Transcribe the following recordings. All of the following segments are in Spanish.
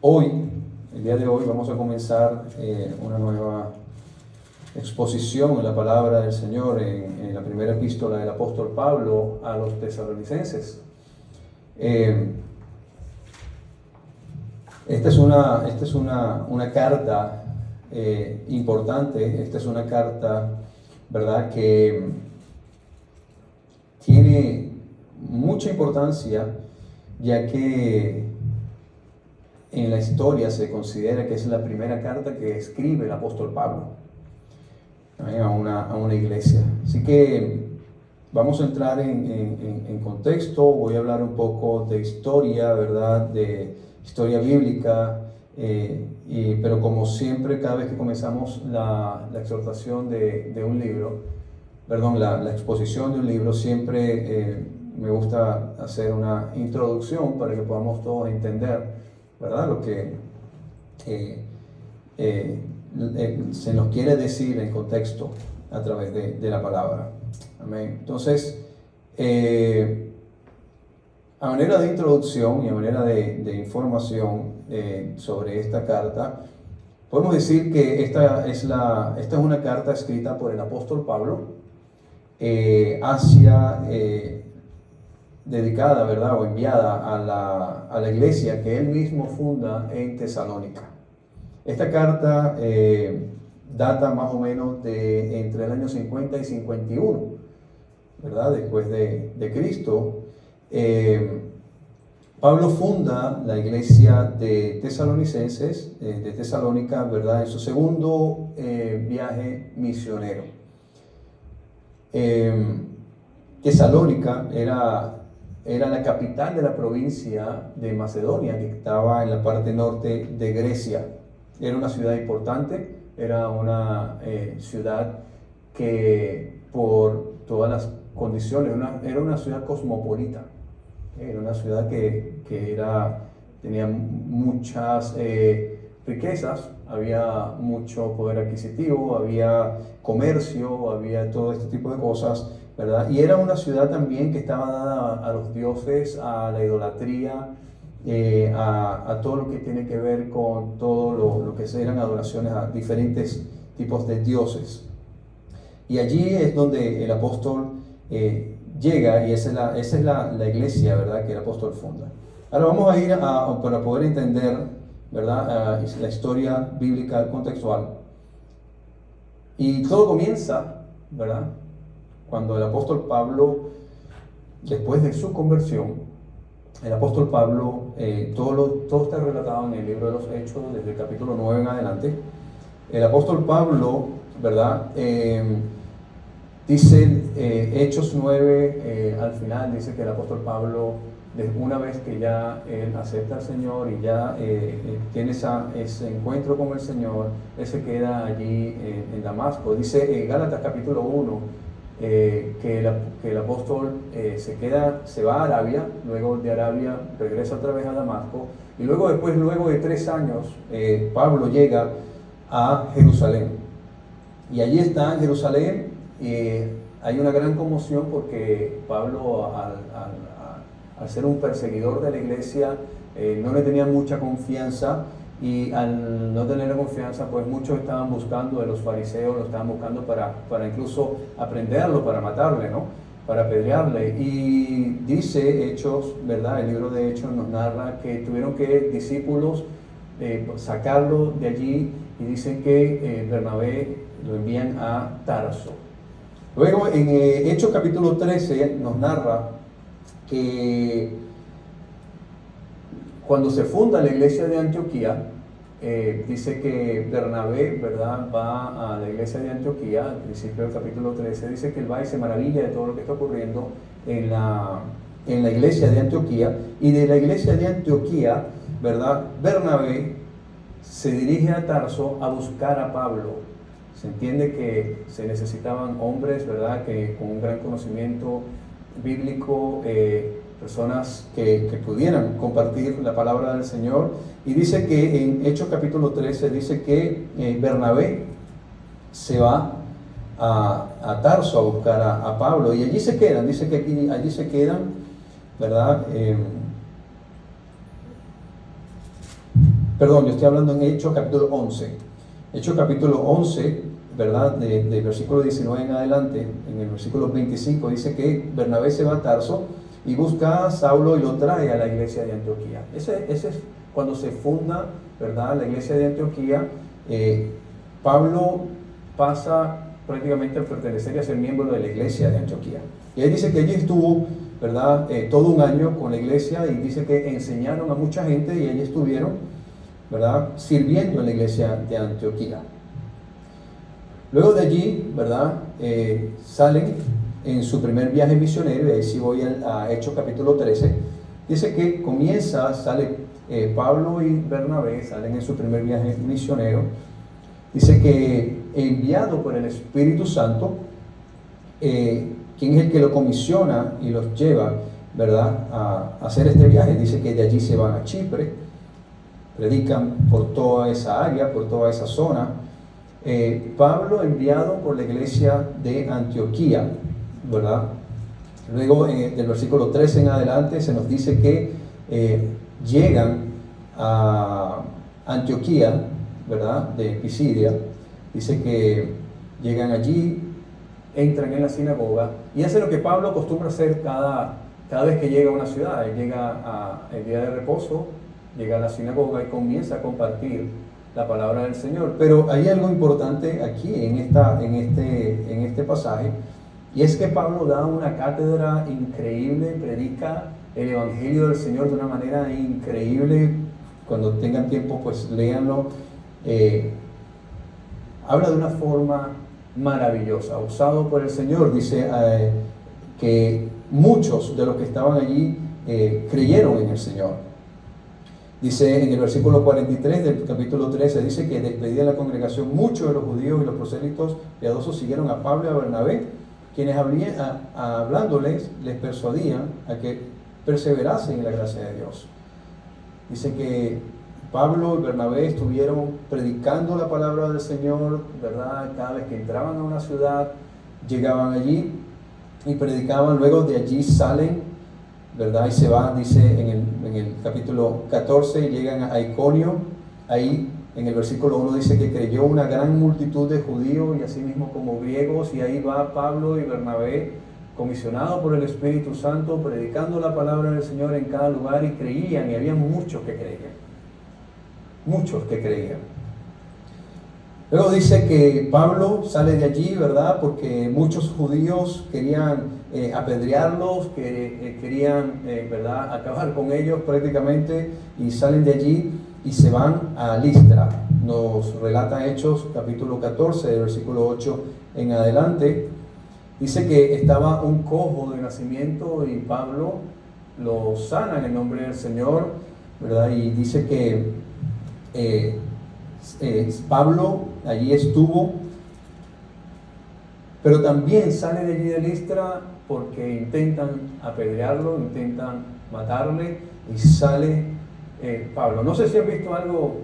Hoy, el día de hoy, vamos a comenzar una nueva exposición en la palabra del Señor en la primera epístola del apóstol Pablo a los tesalonicenses. Esta es una carta importante. Esta es una carta, ¿verdad?, que tiene mucha importancia, ya que en la historia se considera que es la primera carta que escribe el apóstol Pablo a una iglesia. Así que vamos a entrar en contexto. Voy a hablar un poco de historia, ¿verdad?, de historia bíblica, pero como siempre, cada vez que comenzamos la exhortación de un libro, la exposición de un libro, siempre me gusta hacer una introducción para que podamos todos entender, ¿verdad?, lo que se nos quiere decir en contexto a través de la palabra. Amén. Entonces, a manera de introducción y a manera de información sobre esta carta, podemos decir que esta es una carta escrita por el apóstol Pablo dedicada, ¿verdad?, o enviada a la iglesia que él mismo funda en Tesalónica. Esta carta data más o menos de entre el año 50 y 51, ¿verdad?, después de Cristo. Pablo funda la iglesia de tesalonicenses, de Tesalónica, ¿verdad?, en su segundo viaje misionero. Tesalónica era la capital de la provincia de Macedonia, que estaba en la parte norte de Grecia. Era una ciudad importante, era una ciudad que por todas las condiciones, era una ciudad cosmopolita. Era una ciudad que tenía muchas riquezas, había mucho poder adquisitivo, había comercio, había todo este tipo de cosas, ¿verdad? Y era una ciudad también que estaba dada a los dioses, a la idolatría, a todo lo que tiene que ver con todo lo que eran adoraciones a diferentes tipos de dioses. Y allí es donde el apóstol llega, y esa es la iglesia, ¿verdad?, que el apóstol funda. Ahora vamos a ir para poder entender, ¿verdad?, la historia bíblica contextual. Y todo comienza, ¿verdad?, cuando el apóstol Pablo, después de su conversión, el apóstol Pablo, todo está relatado en el libro de los Hechos, desde el capítulo 9 en adelante. El apóstol Pablo, ¿verdad?, dice Hechos 9, al final dice que el apóstol Pablo, una vez que ya él acepta al Señor y ya tiene ese encuentro con el Señor, él se queda allí en Damasco. Dice Gálatas capítulo 1, que el apóstol se va a Arabia, luego de Arabia regresa otra vez a Damasco, y luego de 3 años, Pablo llega a Jerusalén. Y allí está en Jerusalén. Hay una gran conmoción porque Pablo, al ser un perseguidor de la iglesia, no le tenía mucha confianza, y al no tener confianza, pues muchos estaban buscando, de los fariseos lo estaban buscando para incluso aprenderlo, para matarle, ¿no?, para apedrearle. Y dice Hechos, ¿verdad?, el libro de Hechos nos narra que tuvieron que discípulos sacarlo de allí, y dicen que Bernabé lo envían a Tarso. Luego en Hechos capítulo 13 nos narra que cuando se funda la iglesia de Antioquía, dice que Bernabé, ¿verdad?, va a la iglesia de Antioquía. Al principio del capítulo 13 dice que él va y se maravilla de todo lo que está ocurriendo en la iglesia de Antioquía. Y de la iglesia de Antioquía, ¿verdad?, Bernabé se dirige a Tarso a buscar a Pablo. Se entiende que se necesitaban hombres, ¿verdad?, que con un gran conocimiento bíblico, personas que pudieran compartir la palabra del Señor. Y dice que en Hechos capítulo 13 dice que Bernabé se va a Tarso a buscar a Pablo, y allí se quedan. Dice que allí se quedan, ¿verdad? Perdón, yo estoy hablando en Hechos capítulo 11. Hechos capítulo 11, ¿verdad? De versículo 19 en adelante, en el versículo 25 dice que Bernabé se va a Tarso y busca a Saulo y lo trae a la iglesia de Antioquía. Ese es cuando se funda, ¿verdad?, la iglesia de Antioquía. Pablo pasa prácticamente a pertenecer y a ser miembro de la iglesia de Antioquía. Y él dice que allí estuvo, ¿verdad?, todo un año con la iglesia, y dice que enseñaron a mucha gente y allí estuvieron, ¿verdad?, sirviendo en la iglesia de Antioquía. Luego de allí, ¿verdad?, salen en su primer viaje misionero, y ahí sí voy a Hechos capítulo 13, dice que sale Pablo y Bernabé, salen en su primer viaje misionero, dice que enviado por el Espíritu Santo, quien es el que lo comisiona y los lleva, ¿verdad?, a hacer este viaje. Dice que de allí se van a Chipre, predican por toda esa área, por toda esa zona. Pablo enviado por la iglesia de Antioquía, ¿verdad? Luego del versículo 13 en adelante se nos dice que llegan a Antioquía, ¿verdad?, de Pisidia. Dice que llegan allí, entran en la sinagoga y hace lo que Pablo acostumbra hacer cada vez que llega a una ciudad. Él llega el día de reposo, llega a la sinagoga y comienza a compartir la palabra del Señor. Pero hay algo importante aquí en este pasaje, y es que Pablo da una cátedra increíble, predica el Evangelio del Señor de una manera increíble. Cuando tengan tiempo, pues léanlo. Habla de una forma maravillosa, usado por el Señor. Dice que muchos de los que estaban allí creyeron en el Señor. Dice en el versículo 43 del capítulo 13, dice que despedida la congregación, muchos de los judíos y los prosélitos piadosos siguieron a Pablo y a Bernabé, quienes hablándoles les persuadían a que perseverasen en la gracia de Dios. Dice que Pablo y Bernabé estuvieron predicando la palabra del Señor, ¿verdad? Cada vez que entraban a una ciudad, llegaban allí y predicaban. Luego de allí salen, ¿verdad?, y se van, dice en el capítulo 14, llegan a Iconio. Ahí en el versículo 1 dice que creyó una gran multitud de judíos y asimismo como griegos, y ahí va Pablo y Bernabé, comisionados por el Espíritu Santo, predicando la palabra del Señor en cada lugar, y creían, y había muchos que creían. Muchos que creían. Luego dice que Pablo sale de allí, ¿verdad?, porque muchos judíos querían apedrearlos, querían, ¿verdad?, acabar con ellos prácticamente, y salen de allí y se van a Listra. Nos relata Hechos capítulo 14, versículo 8 en adelante. Dice que estaba un cojo de nacimiento y Pablo lo sana en el nombre del Señor, ¿verdad? Y dice que Pablo allí estuvo, pero también sale de allí de Listra porque intentan apedrearlo, intentan matarle, y sale Pablo. No sé si han visto algo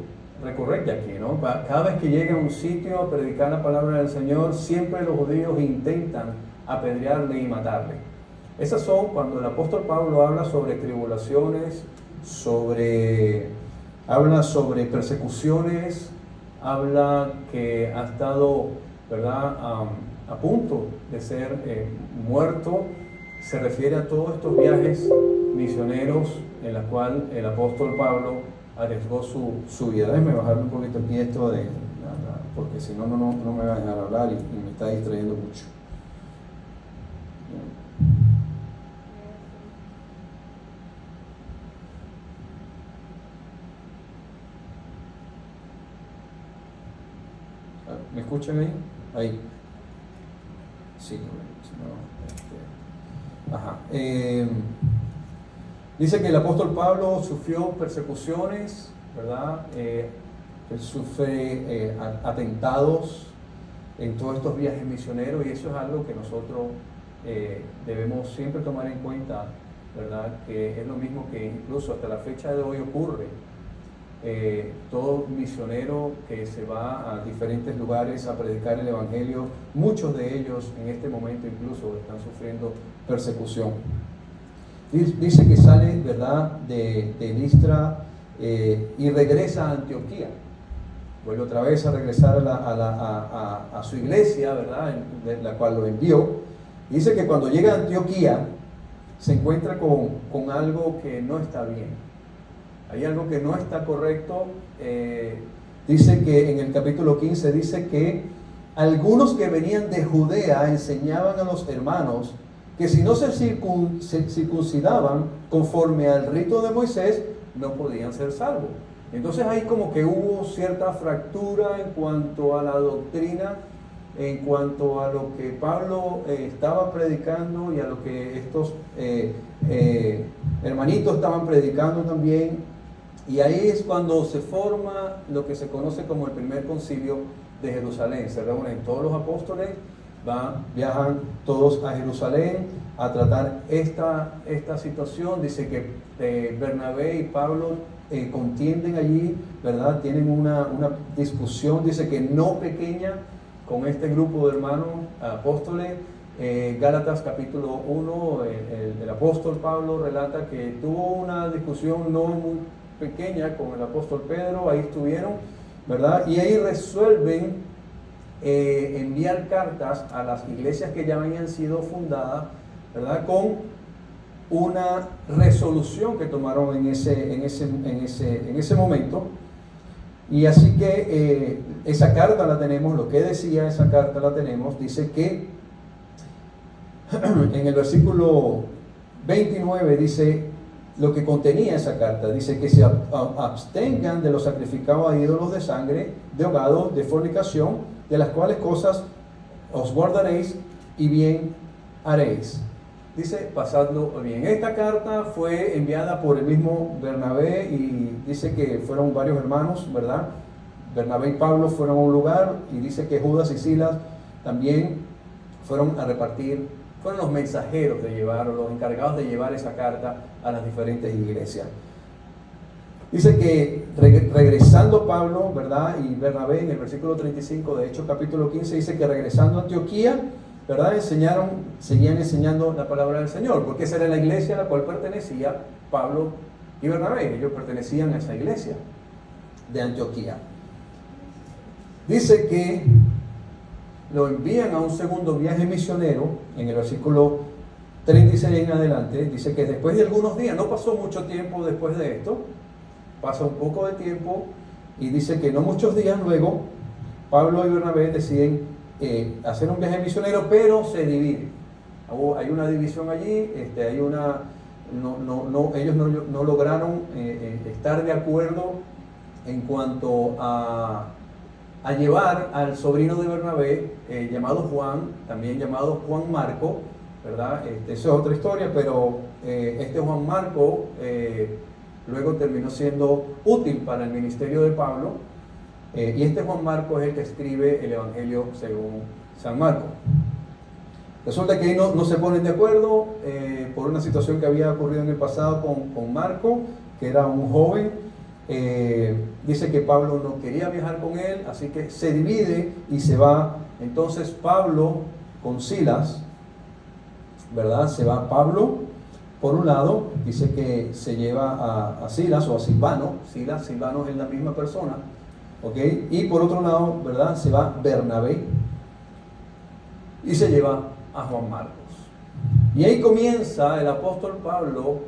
recurrente aquí, ¿no? Cada vez que llega a un sitio a predicar la palabra del Señor, siempre los judíos intentan apedrearle y matarle. Esas son cuando el apóstol Pablo habla sobre tribulaciones, habla sobre persecuciones, habla que ha estado, ¿verdad?, a punto de ser muerto. Se refiere a todos estos viajes misioneros en los cuales el apóstol Pablo arriesgó su vida. Déjenme bajarme un poquito aquí esto porque si no me va a dejar hablar y me está distrayendo mucho. ¿Me escuchan ahí? Ahí. Sí, ajá. Dice que el apóstol Pablo sufrió persecuciones, ¿verdad? Él sufre atentados en todos estos viajes misioneros, y eso es algo que nosotros debemos siempre tomar en cuenta, ¿verdad? Que es lo mismo que incluso hasta la fecha de hoy ocurre. Todo misionero que se va a diferentes lugares a predicar el Evangelio, muchos de ellos en este momento incluso están sufriendo persecución. Dice que sale, ¿verdad?, de Listra y regresa a Antioquía. Vuelve otra vez a regresar a su iglesia, ¿verdad?, de la cual lo envió. Dice que cuando llega a Antioquía se encuentra con algo que no está bien. Hay algo que no está correcto. Dice que en el capítulo 15 dice que algunos que venían de Judea enseñaban a los hermanos que si no se circuncidaban conforme al rito de Moisés, no podían ser salvos. Entonces ahí como que hubo cierta fractura en cuanto a la doctrina, en cuanto a lo que Pablo estaba predicando y a lo que estos hermanitos estaban predicando también. Y ahí es cuando se forma lo que se conoce como el primer concilio de Jerusalén. Se reúnen todos los apóstoles, viajan todos a Jerusalén a tratar esta situación. Dice que Bernabé y Pablo contienden allí, ¿verdad? Tienen una discusión, dice que no pequeña, con este grupo de hermanos apóstoles. Gálatas capítulo 1, el apóstol Pablo relata que tuvo una discusión no muy pequeña con el apóstol Pedro. Ahí estuvieron, ¿verdad? Y ahí resuelven enviar cartas a las iglesias que ya habían sido fundadas, ¿verdad?, con una resolución que tomaron en ese momento. Y así que esa carta la tenemos. Lo que decía esa carta la tenemos. Dice que en el versículo 29 dice lo que contenía esa carta. Dice que se abstengan de los sacrificados a ídolos de sangre, de ahogado, de fornicación, de las cuales cosas os guardaréis y bien haréis. Dice, pasadlo bien. Esta carta fue enviada por el mismo Bernabé y dice que fueron varios hermanos, ¿verdad? Bernabé y Pablo fueron a un lugar y dice que Judas y Silas también fueron a repartir, fueron los mensajeros de llevar, o los encargados de llevar esa carta a las diferentes iglesias. Dice que regresando Pablo, ¿verdad?, y Bernabé, en el versículo 35 de Hechos capítulo 15, dice que regresando a Antioquía, ¿verdad?, seguían enseñando la palabra del Señor, porque esa era la iglesia a la cual pertenecía Pablo y Bernabé. Ellos pertenecían a esa iglesia de Antioquía. Dice que lo envían a un segundo viaje misionero. En el versículo 36 en adelante dice que después de algunos días, no pasó mucho tiempo después de esto, pasa un poco de tiempo, y dice que no muchos días luego Pablo y Bernabé deciden hacer un viaje misionero, pero se divide. Hay una división allí. Ellos no lograron estar de acuerdo en cuanto a llevar al sobrino de Bernabé, llamado Juan, también llamado Juan Marco, ¿verdad? Esa es otra historia, pero este Juan Marco luego terminó siendo útil para el ministerio de Pablo. Y este Juan Marco es el que escribe el Evangelio según San Marcos. Resulta que ahí no se ponen de acuerdo por una situación que había ocurrido en el pasado con Marco, que era un joven. Dice que Pablo no quería viajar con él, así que se divide y se va. Entonces Pablo con Silas, ¿verdad? Se va Pablo por un lado, dice que se lleva a Silas o a Silvano. Silvano es la misma persona. ¿Okay? Y por otro lado, ¿verdad?, se va Bernabé y se lleva a Juan Marcos. Y ahí comienza el apóstol Pablo,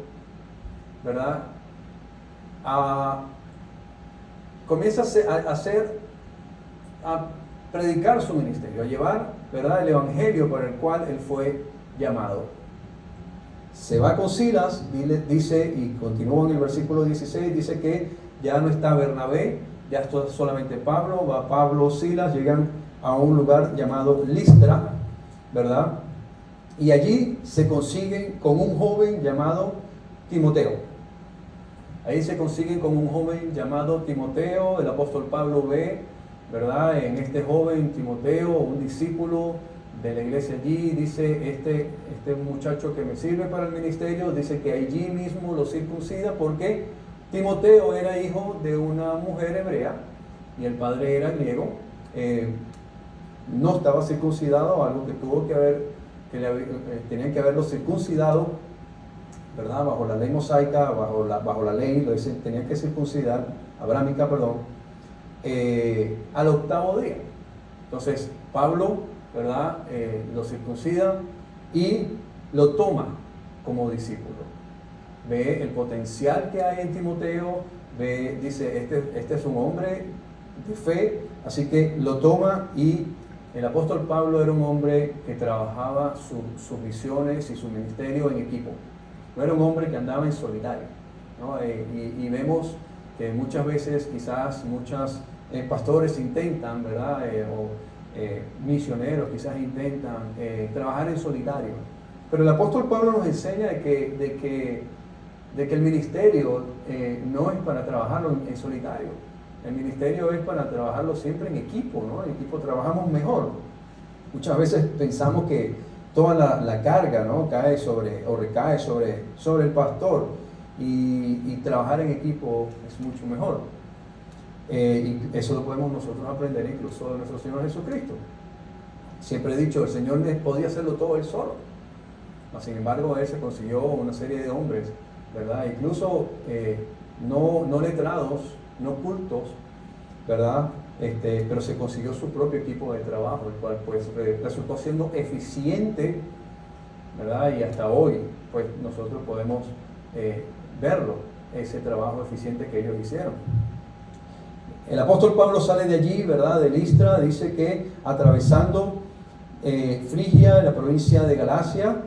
¿verdad?, comienza a predicar su ministerio, a llevar, ¿verdad?, el evangelio para el cual él fue llamado. Se va con Silas, dice, y continúa en el versículo 16, dice que ya no está Bernabé, ya es solamente Pablo. Va Pablo, Silas, llegan a un lugar llamado Listra, ¿verdad? Y allí se consiguen con un joven llamado Timoteo. Ahí se consiguen con un joven llamado Timoteo. El apóstol Pablo ve, ¿verdad?, en este joven Timoteo, un discípulo de la iglesia allí. Dice, este muchacho que me sirve para el ministerio, dice que allí mismo lo circuncida, porque Timoteo era hijo de una mujer hebrea y el padre era griego. No estaba circuncidado, algo que tenían que haberlo circuncidado ¿verdad? Bajo la ley mosaica, bajo la ley, tenían que circuncidar, abrámica, perdón, al octavo día. Entonces, Pablo, ¿verdad? Lo circuncida y lo toma como discípulo. Ve el potencial que hay en Timoteo, dice, este es un hombre de fe, así que lo toma, y el apóstol Pablo era un hombre que trabajaba sus visiones y su ministerio en equipo. No era un hombre que andaba en solitario, ¿no? Y vemos que muchas veces quizás muchos pastores intentan, ¿verdad? Misioneros quizás intentan trabajar en solitario. Pero el apóstol Pablo nos enseña de que el ministerio no es para trabajarlo en solitario. El ministerio es para trabajarlo siempre en equipo, ¿no? En equipo trabajamos mejor. Muchas veces pensamos que toda la carga, ¿no? recae sobre el pastor, y trabajar en equipo es mucho mejor. Y eso lo podemos nosotros aprender incluso de nuestro Señor Jesucristo. Siempre he dicho, el Señor podía hacerlo todo Él solo. Sin embargo, Él se consiguió una serie de hombres, ¿verdad? Incluso no letrados, no cultos, ¿verdad? Pero se consiguió su propio equipo de trabajo, el cual pues resultó siendo eficiente, ¿verdad? Y hasta hoy pues nosotros podemos verlo, ese trabajo eficiente que ellos hicieron. El apóstol Pablo sale de allí, ¿verdad? De Listra, dice que atravesando Frigia, la provincia de Galacia,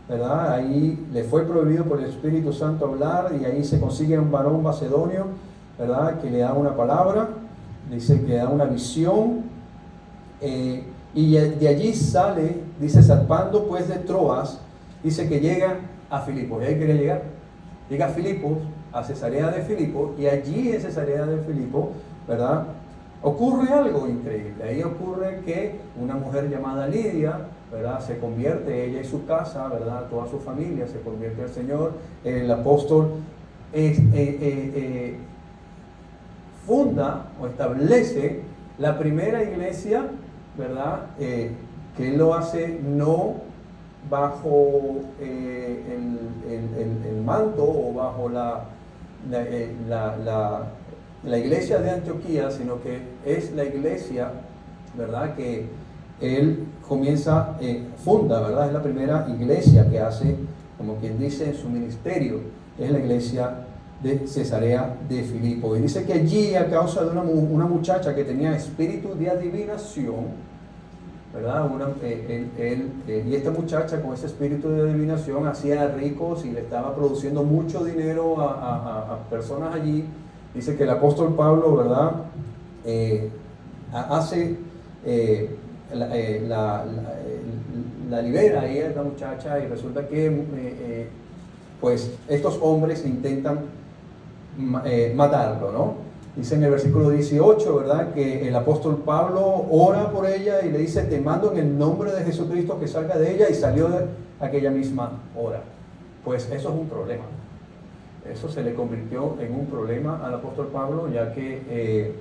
¿verdad? Ahí le fue prohibido por el Espíritu Santo hablar, y ahí se consigue un varón macedonio, ¿verdad? Que le da una palabra, dice que le da una visión, y de allí sale, dice, zarpando pues de Troas, dice que llega a Filipos. ¿Y ahí quería llegar? Llega a Filipos, a Cesarea de Filipos, y allí en Cesarea de Filipos, ¿verdad? Ocurre algo increíble. Ahí ocurre que una mujer llamada Lidia, ¿verdad? Se convierte, ella y su casa, ¿verdad? Toda su familia se convierte al Señor. El apóstol funda o establece la primera iglesia, ¿verdad? Que él lo hace no bajo el manto o bajo la iglesia de Antioquía, sino que es la iglesia, ¿verdad? Que él funda, ¿verdad? Es la primera iglesia que hace, como quien dice, en su ministerio. Es la iglesia de Cesarea de Filipo. Y dice que allí, a causa de una muchacha que tenía espíritu de adivinación, ¿verdad? Y esta muchacha con ese espíritu de adivinación hacía ricos y le estaba produciendo mucho dinero a personas allí. Dice que el apóstol Pablo, ¿verdad? La libera ahí a esta muchacha, y resulta que pues estos hombres intentan matarlo, ¿no? Dice en el versículo 18, ¿verdad? Que el apóstol Pablo ora por ella y le dice: te mando en el nombre de Jesucristo que salga de ella, y salió de aquella misma hora. Pues eso es un problema. Eso se le convirtió en un problema al apóstol Pablo, ya que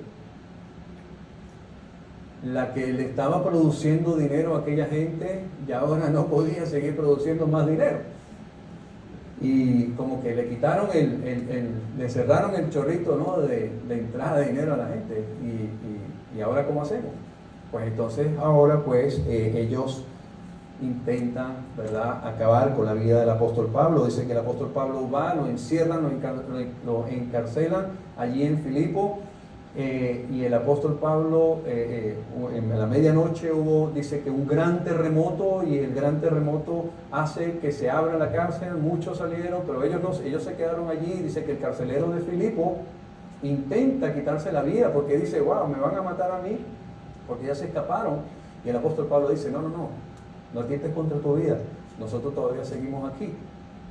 la que le estaba produciendo dinero a aquella gente ya ahora no podía seguir produciendo más dinero. Y como que le quitaron le cerraron el chorrito, ¿no? de entrada de dinero a la gente. Y ahora ¿cómo hacemos? Pues entonces ahora pues ellos intentan, ¿verdad?, acabar con la vida del apóstol Pablo. Dice que el apóstol Pablo va, lo encierran, lo encarcelan allí en Filipo, y el apóstol Pablo en la medianoche dice que un gran terremoto, y el gran terremoto hace que se abra la cárcel. Muchos salieron, pero ellos se quedaron allí. Dice que el carcelero de Filipo intenta quitarse la vida, porque dice: wow, me van a matar a mí, porque ya se escaparon. Y el apóstol Pablo dice: no atentes contra tu vida, nosotros todavía seguimos aquí,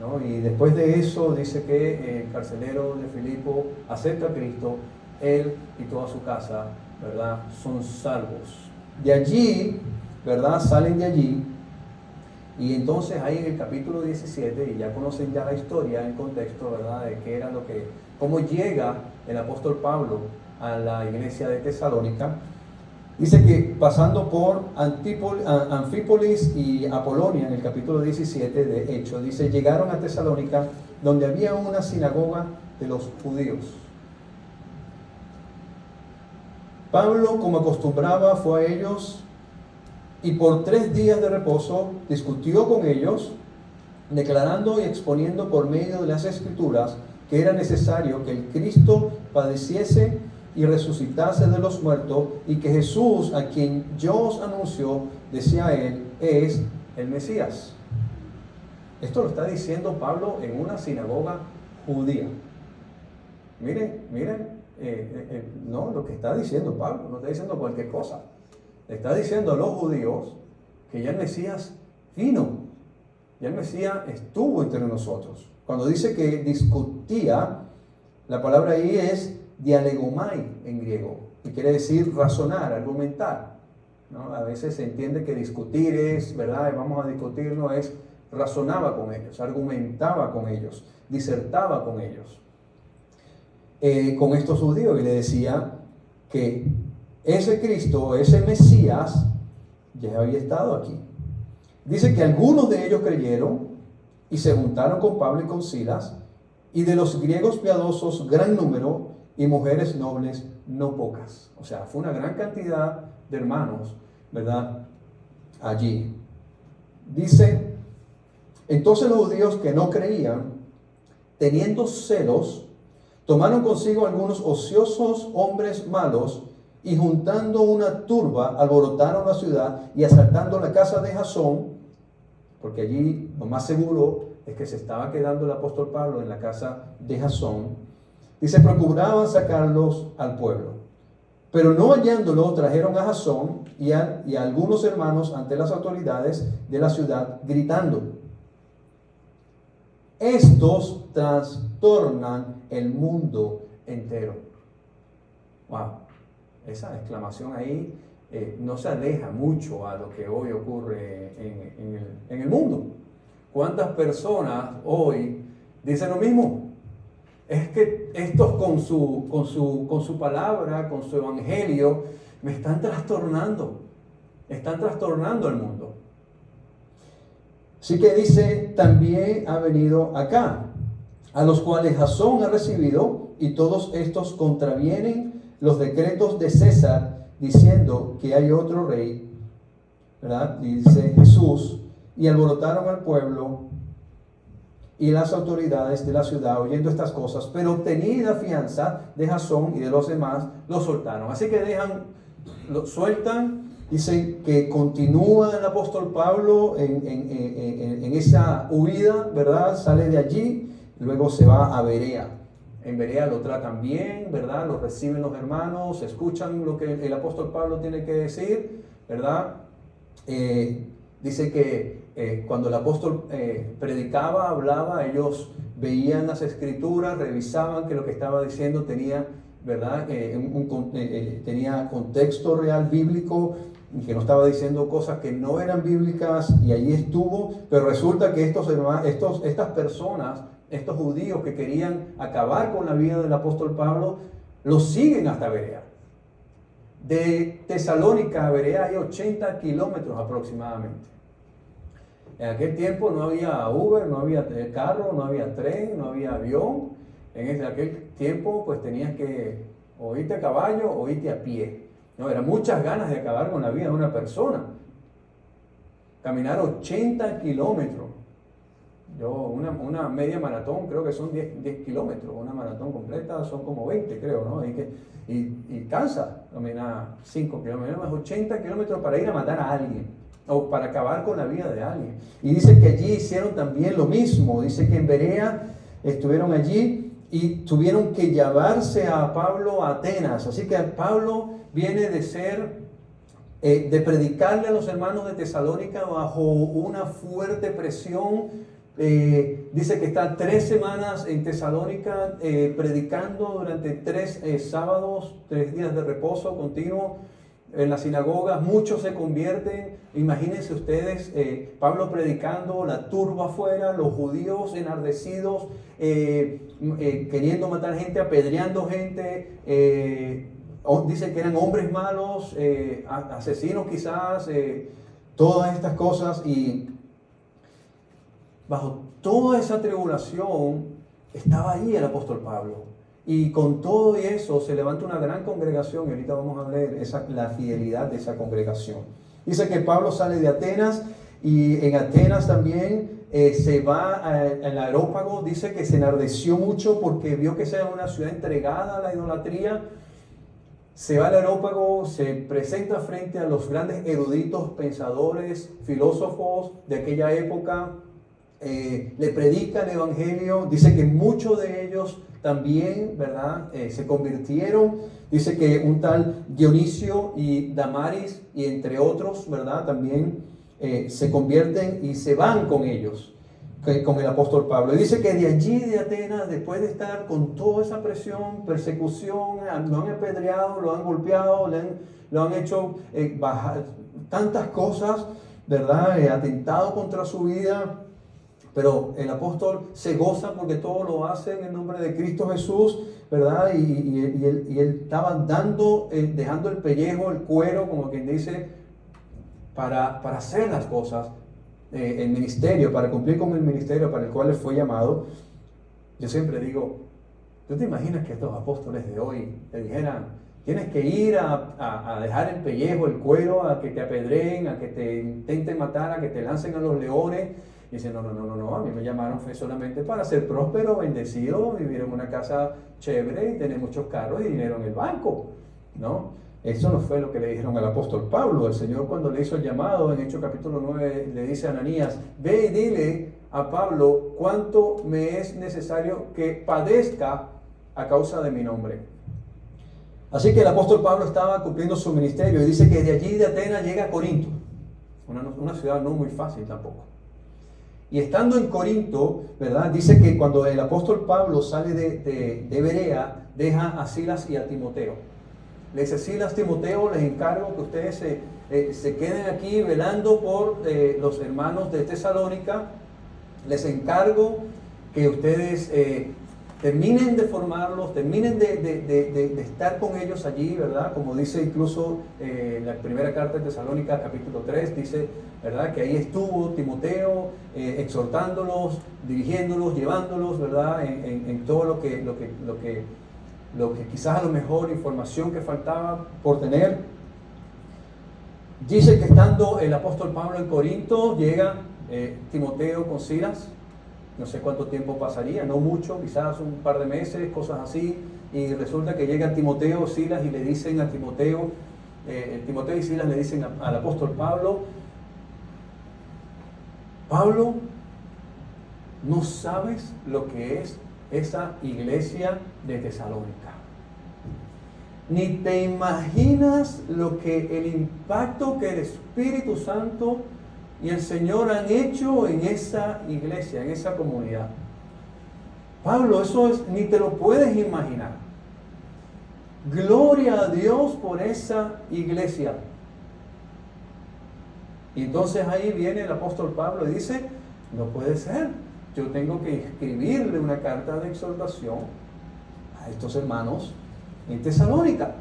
¿no? Y después de eso dice que el carcelero de Filipo acepta a Cristo. Él y toda su casa, ¿verdad?, son salvos. De allí, ¿verdad?, salen de allí. Y entonces ahí en el capítulo 17, y ya conocen ya la historia, el contexto, ¿verdad?, de qué era cómo llega el apóstol Pablo a la iglesia de Tesalónica. Dice que pasando por Anfípolis y Apolonia, en el capítulo 17 de Hechos, dice, llegaron a Tesalónica, donde había una sinagoga de los judíos. Pablo, como acostumbraba, fue a ellos y por 3 días de reposo discutió con ellos, declarando y exponiendo por medio de las Escrituras que era necesario que el Cristo padeciese y resucitase de los muertos, y que Jesús, a quien yo os anuncio, decía él, es el Mesías. Esto lo está diciendo Pablo en una sinagoga judía. Miren, no, lo que está diciendo Pablo, no está diciendo cualquier cosa. Le está diciendo a los judíos que ya el Mesías vino, ya el Mesías estuvo entre nosotros. Cuando dice que discutía, la palabra ahí es dialegomai en griego, y quiere decir razonar, argumentar, ¿no? A veces se entiende que discutir es, ¿verdad? Vamos a discutir, no es, razonaba con ellos, argumentaba con ellos, disertaba con ellos, con estos judíos, y le decía que ese Cristo, ese Mesías, ya había estado aquí. Dice que algunos de ellos creyeron y se juntaron con Pablo y con Silas, y de los griegos piadosos gran número, y mujeres nobles no pocas. O sea, fue una gran cantidad de hermanos, ¿verdad? Allí. Dice, entonces los judíos que no creían, teniendo celos, tomaron consigo algunos ociosos hombres malos, y juntando una turba, alborotaron la ciudad, y asaltando la casa de Jasón, porque allí lo más seguro es que se estaba quedando el apóstol Pablo en la casa de Jasón, dice, procuraban sacarlos al pueblo. Pero no hallándolo, trajeron a Jasón y a algunos hermanos ante las autoridades de la ciudad, gritando, estos trastornan el mundo entero. Wow, esa exclamación ahí no se aleja mucho a lo que hoy ocurre en el mundo. ¿Cuántas personas hoy dicen lo mismo? Es que estos con su palabra, con su evangelio, me están trastornando el mundo. Así que dice, también ha venido acá, a los cuales Jasón ha recibido, y todos estos contravienen los decretos de César, diciendo que hay otro rey, ¿verdad? Dice Jesús, y alborotaron al pueblo y las autoridades de la ciudad oyendo estas cosas, pero obtenida fianza de Jasón y de los demás, lo soltaron. Así que lo sueltan. Dicen que continúa el apóstol Pablo en esa huida, ¿verdad? Sale de allí, luego se va a Berea. En Berea lo tratan bien, ¿verdad? Lo reciben los hermanos, escuchan lo que el apóstol Pablo tiene que decir, ¿verdad? Dice que cuando el apóstol predicaba, hablaba, ellos veían las escrituras, revisaban que lo que estaba diciendo tenía, ¿verdad? Tenía contexto real bíblico, que no estaba diciendo cosas que no eran bíblicas, y allí estuvo. Pero resulta que estas personas, estos judíos que querían acabar con la vida del apóstol Pablo, lo siguen hasta Berea. De Tesalónica a Berea hay 80 kilómetros aproximadamente. En aquel tiempo no había Uber, no había carro, no había tren, no había avión. En aquel tiempo pues tenías que o irte a caballo o irte a pie. No, eran muchas ganas de acabar con la vida de una persona. Caminar 80 kilómetros. Una media maratón creo que son 10 kilómetros. Una maratón completa son como 20, creo, ¿no? Y cansa caminar 5 kilómetros, más 80 kilómetros para ir a matar a alguien o para acabar con la vida de alguien. Y dice que allí hicieron también lo mismo. Dice que en Berea estuvieron allí y tuvieron que llevarse a Pablo a Atenas. Así que Pablo viene de predicarle a los hermanos de Tesalónica bajo una fuerte presión. Dice que está 3 semanas en Tesalónica predicando durante 3 sábados, 3 días de reposo continuo en las sinagogas. Muchos se convierten. Imagínense ustedes, Pablo predicando, la turba afuera, los judíos enardecidos, queriendo matar gente, apedreando gente, dice que eran hombres malos, asesinos quizás, todas estas cosas, y bajo toda esa tribulación estaba ahí el apóstol Pablo. Y con todo eso se levanta una gran congregación, y ahorita vamos a ver la fidelidad de esa congregación. Dice que Pablo sale de Atenas, y en Atenas también se va al Areópago. Dice que se enardeció mucho porque vio que era una ciudad entregada a la idolatría. Se va al Areópago, se presenta frente a los grandes eruditos, pensadores, filósofos de aquella época. Le predica el evangelio. Dice que muchos de ellos también, ¿verdad? Se convirtieron. Dice que un tal Dionisio y Damaris, y entre otros, ¿verdad? También se convierten y se van con ellos, con el apóstol Pablo. Y dice que de allí, de Atenas, después de estar con toda esa presión, persecución, lo han apedreado, lo han golpeado, lo han hecho bajar tantas cosas, ¿verdad? Atentado contra su vida. Pero el apóstol se goza porque todo lo hace en el nombre de Cristo Jesús, ¿verdad? Y él estaba dejando el pellejo, el cuero, como quien dice, para hacer las cosas, el ministerio, para cumplir con el ministerio para el cual él fue llamado. Yo siempre digo, ¿tú te imaginas que estos apóstoles de hoy te dijeran, tienes que ir a dejar el pellejo, el cuero, a que te apedreen, a que te intenten matar, a que te lancen a los leones? Y dicen, no, a mí me llamaron fue solamente para ser próspero, bendecido, vivir en una casa chévere y tener muchos carros y dinero en el banco, ¿no? Eso no fue lo que le dijeron al apóstol Pablo. El Señor, cuando le hizo el llamado en Hechos capítulo 9, le dice a Ananías, ve y dile a Pablo cuánto me es necesario que padezca a causa de mi nombre. Así que el apóstol Pablo estaba cumpliendo su ministerio, y dice que de allí, de Atenas, llega a Corinto, una ciudad no muy fácil tampoco. Y estando en Corinto, ¿verdad? Dice que cuando el apóstol Pablo sale de Berea, deja a Silas y a Timoteo. Le dice, Silas, Timoteo, les encargo que ustedes se queden aquí velando por los hermanos de Tesalónica. Les encargo que ustedes terminen de formarlos, terminen de estar con ellos allí, ¿verdad? Como dice incluso la primera carta de Tesalónica, capítulo 3, dice, ¿verdad? Que ahí estuvo Timoteo exhortándolos, dirigiéndolos, llevándolos, ¿verdad? En todo lo que quizás a lo mejor información que faltaba por tener. Dice que estando el apóstol Pablo en Corinto, llega Timoteo con Silas. No sé cuánto tiempo pasaría, no mucho, quizás un par de meses, cosas así. Y resulta que llega Timoteo, Silas, y le dicen a Timoteo, Timoteo y Silas le dicen al apóstol Pablo, Pablo, no sabes lo que es esa iglesia de Tesalónica. Ni te imaginas lo que el impacto que el Espíritu Santo y el Señor han hecho en esa iglesia, en esa comunidad. Pablo, ni te lo puedes imaginar. Gloria a Dios por esa iglesia. Y entonces ahí viene el apóstol Pablo y dice, no puede ser. Yo tengo que escribirle una carta de exhortación a estos hermanos en Tesalónica.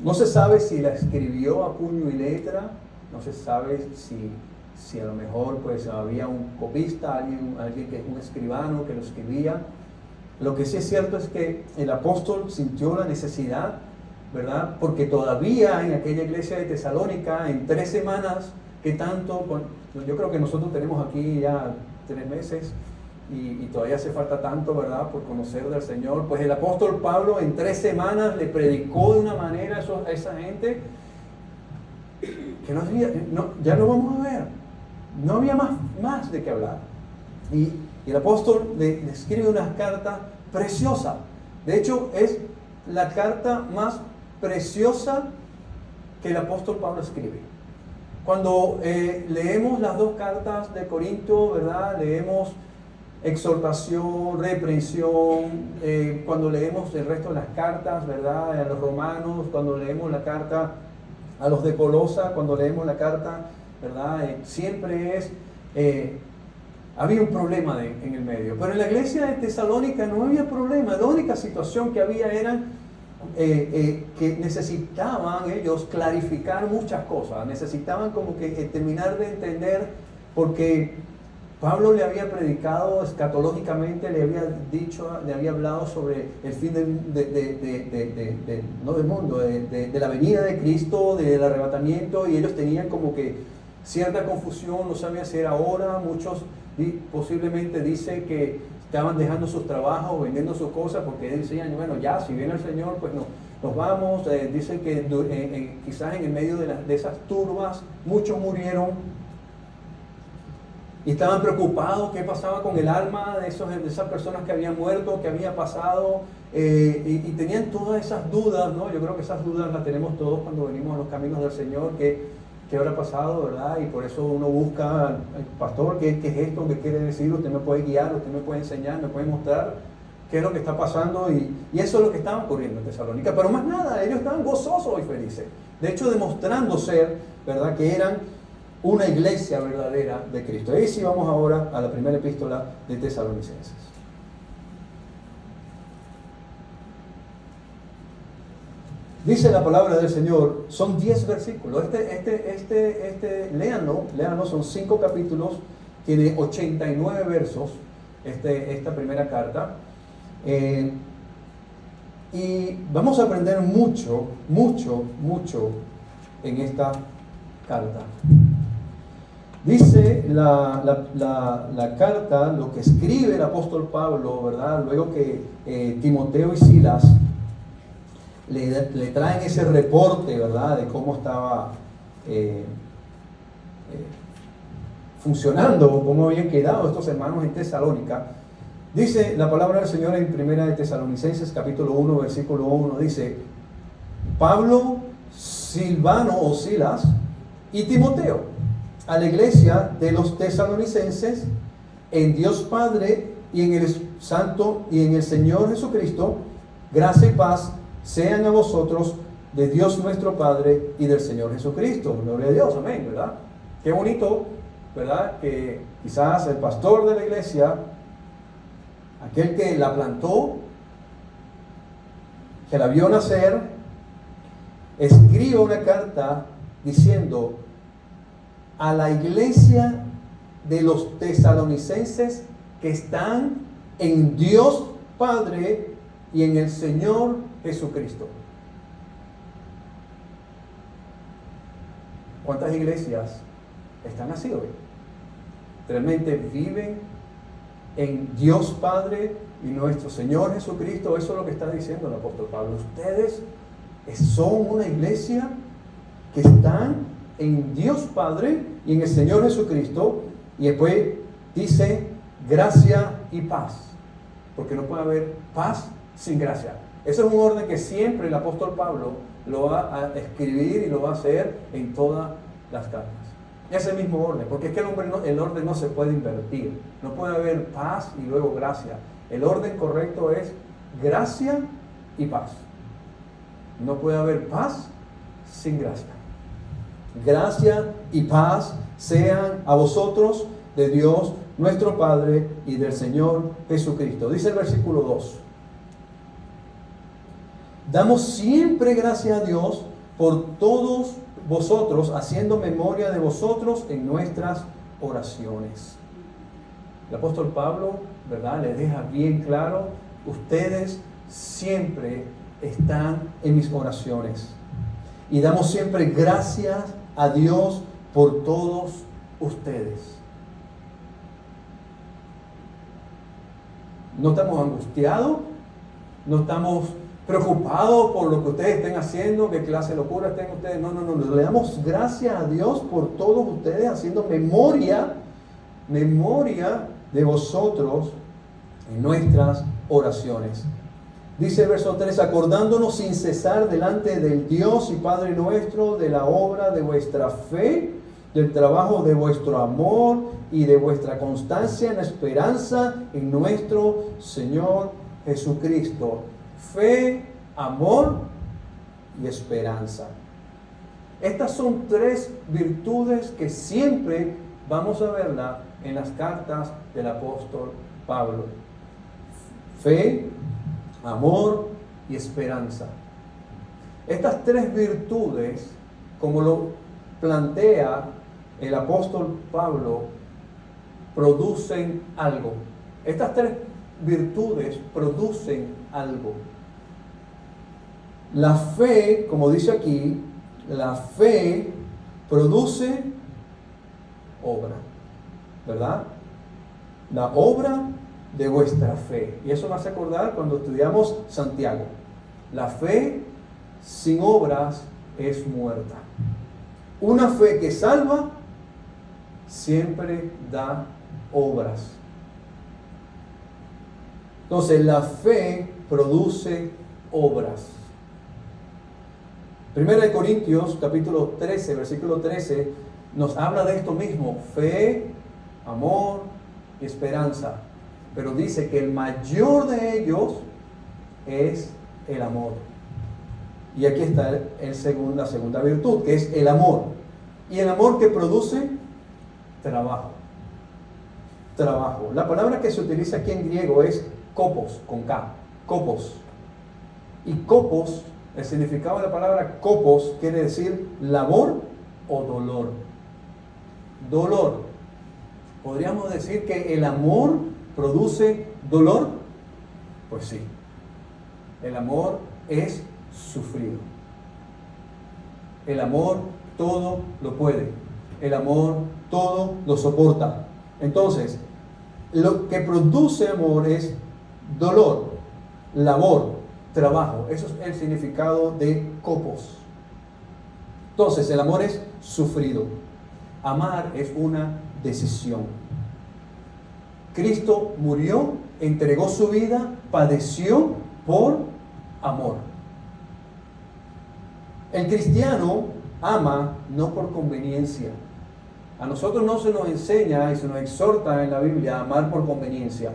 No se sabe si la escribió a puño y letra, no se sabe si a lo mejor pues había un copista, alguien que es un escribano que lo escribía. Lo que sí es cierto es que el apóstol sintió la necesidad, ¿verdad? Porque todavía en aquella iglesia de Tesalónica, en 3 semanas, yo creo que nosotros tenemos aquí ya 3 meses y todavía hace falta tanto, ¿verdad? Por conocer del Señor. Pues el apóstol Pablo en 3 semanas le predicó de una manera a esa gente que ya lo vamos a ver. No había más de qué hablar. Y el apóstol le escribe una carta preciosa. De hecho, es la carta más preciosa que el apóstol Pablo escribe. Cuando leemos las 2 cartas de Corinto, ¿verdad? Leemos exhortación, reprensión, cuando leemos el resto de las cartas, ¿verdad? A los romanos, cuando leemos la carta a los de Colosa, cuando leemos la carta, ¿verdad? Siempre había un problema en el medio. Pero en la iglesia de Tesalónica no había problema. La única situación que había era que necesitaban ellos clarificar muchas cosas, necesitaban como que terminar de entender, porque Pablo le había predicado escatológicamente, le había dicho, le había hablado sobre el fin no del mundo, de la venida de Cristo, del arrebatamiento, y ellos tenían como que cierta confusión, no sabían si era ahora. Muchos posiblemente dicen que estaban dejando sus trabajos, vendiendo sus cosas, porque ellos decían, bueno, ya, si viene el Señor, pues nos vamos. Dicen que quizás en el medio de esas turbas, muchos murieron. Y estaban preocupados qué pasaba con el alma de esas personas que habían muerto, qué había pasado, y tenían todas esas dudas, ¿no? Yo creo que esas dudas las tenemos todos cuando venimos a los caminos del Señor, qué habrá pasado, ¿verdad? Y por eso uno busca al pastor, ¿qué es esto? ¿Qué quiere decir? Usted me puede guiar, usted me puede enseñar, me puede mostrar qué es lo que está pasando, y eso es lo que estaba ocurriendo en Tesalónica. Pero más nada, ellos estaban gozosos y felices. De hecho, demostrando ser, ¿verdad?, que eran una iglesia verdadera de Cristo. Y sí, vamos ahora a la primera epístola de Tesalonicenses. Dice la palabra del Señor, son 10 versículos. Léanlo, son 5 capítulos, tiene 89 versos, esta primera carta. Y vamos a aprender mucho en esta carta. Dice la carta, lo que escribe el apóstol Pablo, ¿verdad? Luego que Timoteo y Silas le traen ese reporte, ¿verdad?, de cómo estaba funcionando, cómo habían quedado estos hermanos en Tesalónica. Dice la palabra del Señor en primera de Tesalonicenses, capítulo 1, versículo 1, dice: Pablo, Silvano o Silas y Timoteo, a la iglesia de los tesalonicenses, en Dios Padre y en el Santo y en el Señor Jesucristo, gracia y paz sean a vosotros de Dios nuestro Padre y del Señor Jesucristo. Gloria a Dios, amén, ¿verdad? Qué bonito, ¿verdad?, que quizás el pastor de la iglesia, aquel que la plantó, que la vio nacer, escribe una carta diciendo a la iglesia de los tesalonicenses que están en Dios Padre y en el Señor Jesucristo. ¿Cuántas iglesias están así hoy? Realmente viven en Dios Padre y nuestro Señor Jesucristo. Eso es lo que está diciendo el apóstol Pablo. Ustedes son una iglesia que están en Dios Padre y en el Señor Jesucristo. Y después dice gracia y paz, porque no puede haber paz sin gracia. Ese es un orden que siempre el apóstol Pablo lo va a escribir y lo va a hacer en todas las cartas. Ese mismo orden, porque es que el orden no se puede invertir. No puede haber paz y luego gracia. El orden correcto es gracia y paz. No puede haber paz sin gracia. Gracia y paz sean a vosotros de Dios nuestro Padre y del Señor Jesucristo. Dice el versículo 2. Damos siempre gracias a Dios por todos vosotros, haciendo memoria de vosotros en nuestras oraciones. El apóstol Pablo, ¿verdad?, le deja bien claro: ustedes siempre están en mis oraciones. Y damos siempre gracias a Dios por todos ustedes. No estamos angustiados, no estamos preocupados por lo que ustedes estén haciendo, qué clase de locura estén ustedes. No. Le damos gracias a Dios por todos ustedes, haciendo memoria de vosotros en nuestras oraciones. Dice el verso 3: acordándonos sin cesar delante del Dios y Padre nuestro de la obra de vuestra fe, del trabajo de vuestro amor y de vuestra constancia en la esperanza en nuestro Señor Jesucristo. Fe, amor y esperanza. Estas son 3 virtudes que siempre vamos a verla en las cartas del apóstol Pablo. Fe, amor y esperanza. Estas tres virtudes, como lo plantea el apóstol Pablo, producen algo. Estas tres virtudes producen algo. La fe, como dice aquí, la fe produce obra, ¿verdad? La obra de vuestra fe. Y eso me hace acordar cuando estudiamos Santiago. La fe sin obras es muerta. Una fe que salva siempre da obras. Entonces la fe produce obras. 1 Corintios capítulo 13, versículo 13 nos habla de esto mismo: fe, amor y esperanza. Pero dice que el mayor de ellos es el amor. Y aquí está la segunda virtud, que es el amor. Y el amor que produce trabajo. Trabajo. La palabra que se utiliza aquí en griego es kopos, con K. Kopos. Y kopos, el significado de la palabra kopos quiere decir labor o dolor. Dolor. ¿Podríamos decir que el amor produce dolor? Pues sí. El amor es sufrido. El amor todo lo puede. El amor todo lo soporta. Entonces, lo que produce amor es dolor, labor, trabajo. Eso es el significado de kopos. Entonces, el amor es sufrido. Amar es una decisión. Cristo murió, entregó su vida, padeció por amor. El cristiano ama no por conveniencia. A nosotros no se nos enseña y se nos exhorta en la Biblia a amar por conveniencia.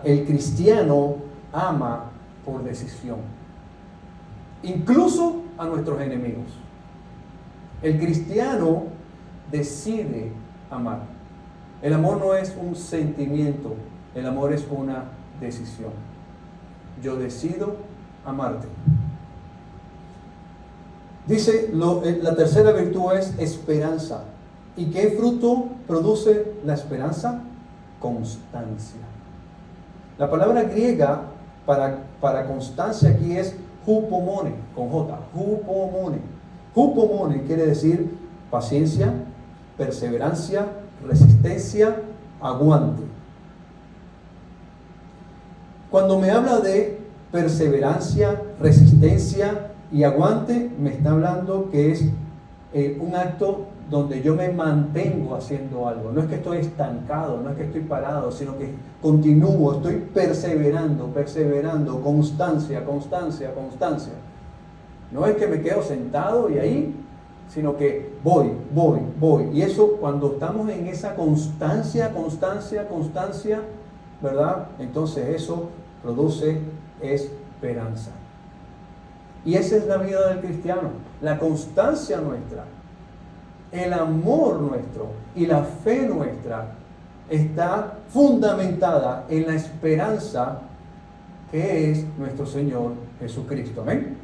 El cristiano ama por decisión, incluso a nuestros enemigos. El cristiano decide amar. El amor no es un sentimiento, el amor es una decisión. Yo decido amarte. Dice, la tercera virtud es esperanza. ¿Y qué fruto produce la esperanza? Constancia. La palabra griega para constancia aquí es hupomone, con J, hupomone. Hupomone quiere decir paciencia, perseverancia, resistencia, aguante. Cuando me habla de perseverancia, resistencia y aguante, me está hablando que es un acto donde yo me mantengo haciendo algo. No es que estoy estancado, no es que estoy parado, sino que continúo, estoy perseverando, constancia. No es que me quedo sentado y ahí, sino que voy. Y eso, cuando estamos en esa constancia, ¿verdad? Entonces eso produce esperanza. Y esa es la vida del cristiano, la constancia nuestra, el amor nuestro y la fe nuestra está fundamentada en la esperanza que es nuestro Señor Jesucristo. Amén.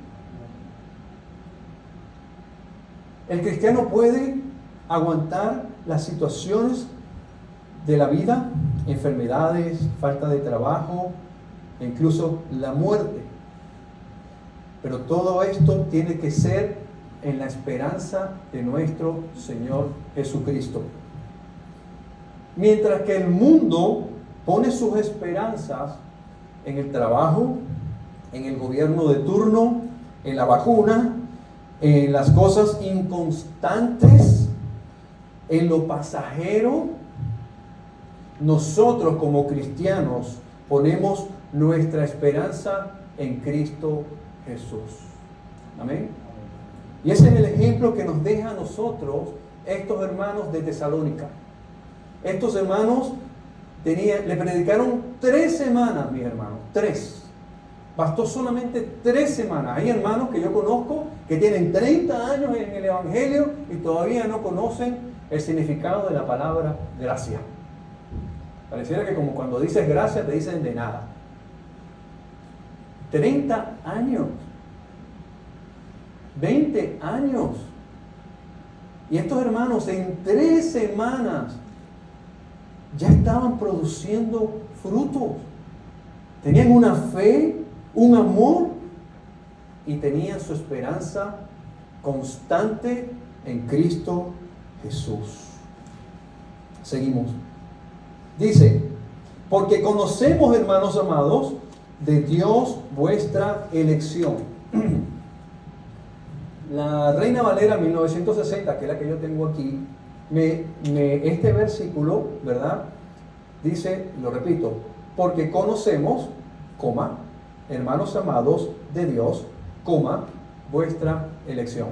El cristiano puede aguantar las situaciones de la vida, enfermedades, falta de trabajo, e incluso la muerte. Pero todo esto tiene que ser en la esperanza de nuestro Señor Jesucristo. Mientras que el mundo pone sus esperanzas en el trabajo, en el gobierno de turno, en la vacuna, en las cosas inconstantes, en lo pasajero, nosotros como cristianos ponemos nuestra esperanza en Cristo Jesús. Amén. Y ese es el ejemplo que nos deja a nosotros estos hermanos de Tesalónica. Estos hermanos le predicaron 3 semanas, mis hermanos, 3. Bastó solamente 3 semanas. Hay hermanos que yo conozco que tienen 30 años en el Evangelio y todavía no conocen el significado de la palabra gracia. Pareciera que como cuando dices gracia te dicen de nada. 30 años, 20 años. Y estos hermanos en 3 semanas ya estaban produciendo frutos. Tenían una fe, un amor y tenían su esperanza constante en Cristo Jesús. Seguimos. Dice, porque conocemos, hermanos amados, de Dios vuestra elección. La Reina Valera 1960, que es la que yo tengo aquí, este versículo, ¿verdad? Dice, lo repito, porque conocemos, coma, hermanos amados de Dios, coma, vuestra elección.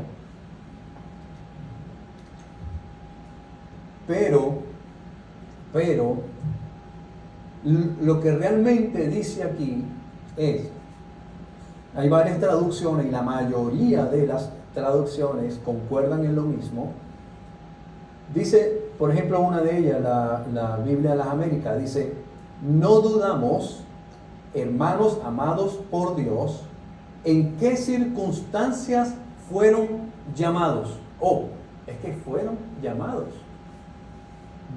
Pero, lo que realmente dice aquí es, hay varias traducciones y la mayoría de las traducciones concuerdan en lo mismo. Dice, por ejemplo, una de ellas, la Biblia de las Américas, dice, no dudamos, hermanos amados por Dios, en qué circunstancias fueron llamados. Es que fueron llamados.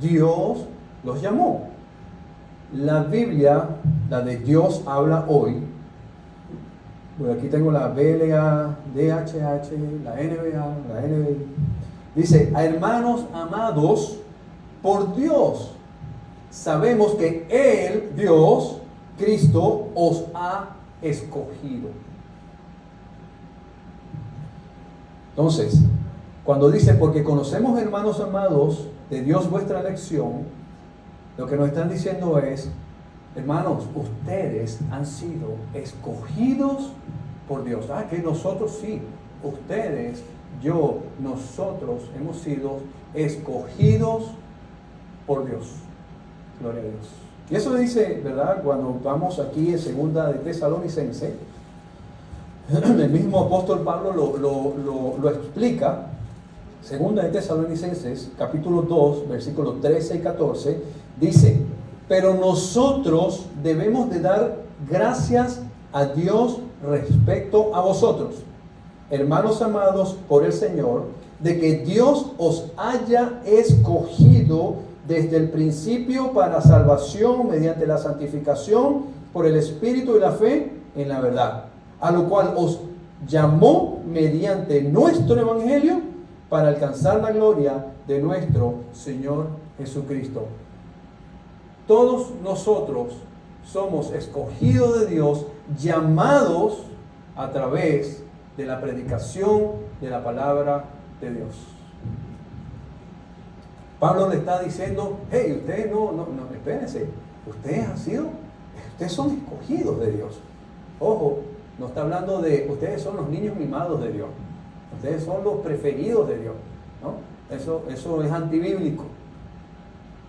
Dios los llamó. La Biblia, la de Dios habla hoy, bueno, aquí tengo la BLA, DHH, la NBA, la NBI. Dice, a hermanos amados por Dios, sabemos que Él, Dios, Cristo, os ha escogido. Entonces, cuando dice, porque conocemos, hermanos amados, de Dios vuestra elección, lo que nos están diciendo es, hermanos, ustedes han sido escogidos por Dios. Que nosotros sí, ustedes, yo, nosotros hemos sido escogidos por Dios. Gloria a Dios. Y eso dice, ¿verdad? Cuando vamos aquí en segunda de Tesalonicenses, el mismo apóstol Pablo lo explica. Segunda de Tesalonicenses, capítulo 2, versículos 13 y 14, dice, pero nosotros debemos de dar gracias a Dios respecto a vosotros, hermanos amados por el Señor, de que Dios os haya escogido desde el principio para salvación mediante la santificación por el Espíritu y la fe en la verdad, a lo cual os llamó mediante nuestro Evangelio para alcanzar la gloria de nuestro Señor Jesucristo. Todos nosotros somos escogidos de Dios, llamados a través de la predicación de la palabra de Dios. Pablo le está diciendo, hey, ustedes no, espérense, ustedes son escogidos de Dios. Ojo, no está hablando de, ustedes son los niños mimados de Dios. Ustedes son los preferidos de Dios, ¿no? Eso es antibíblico.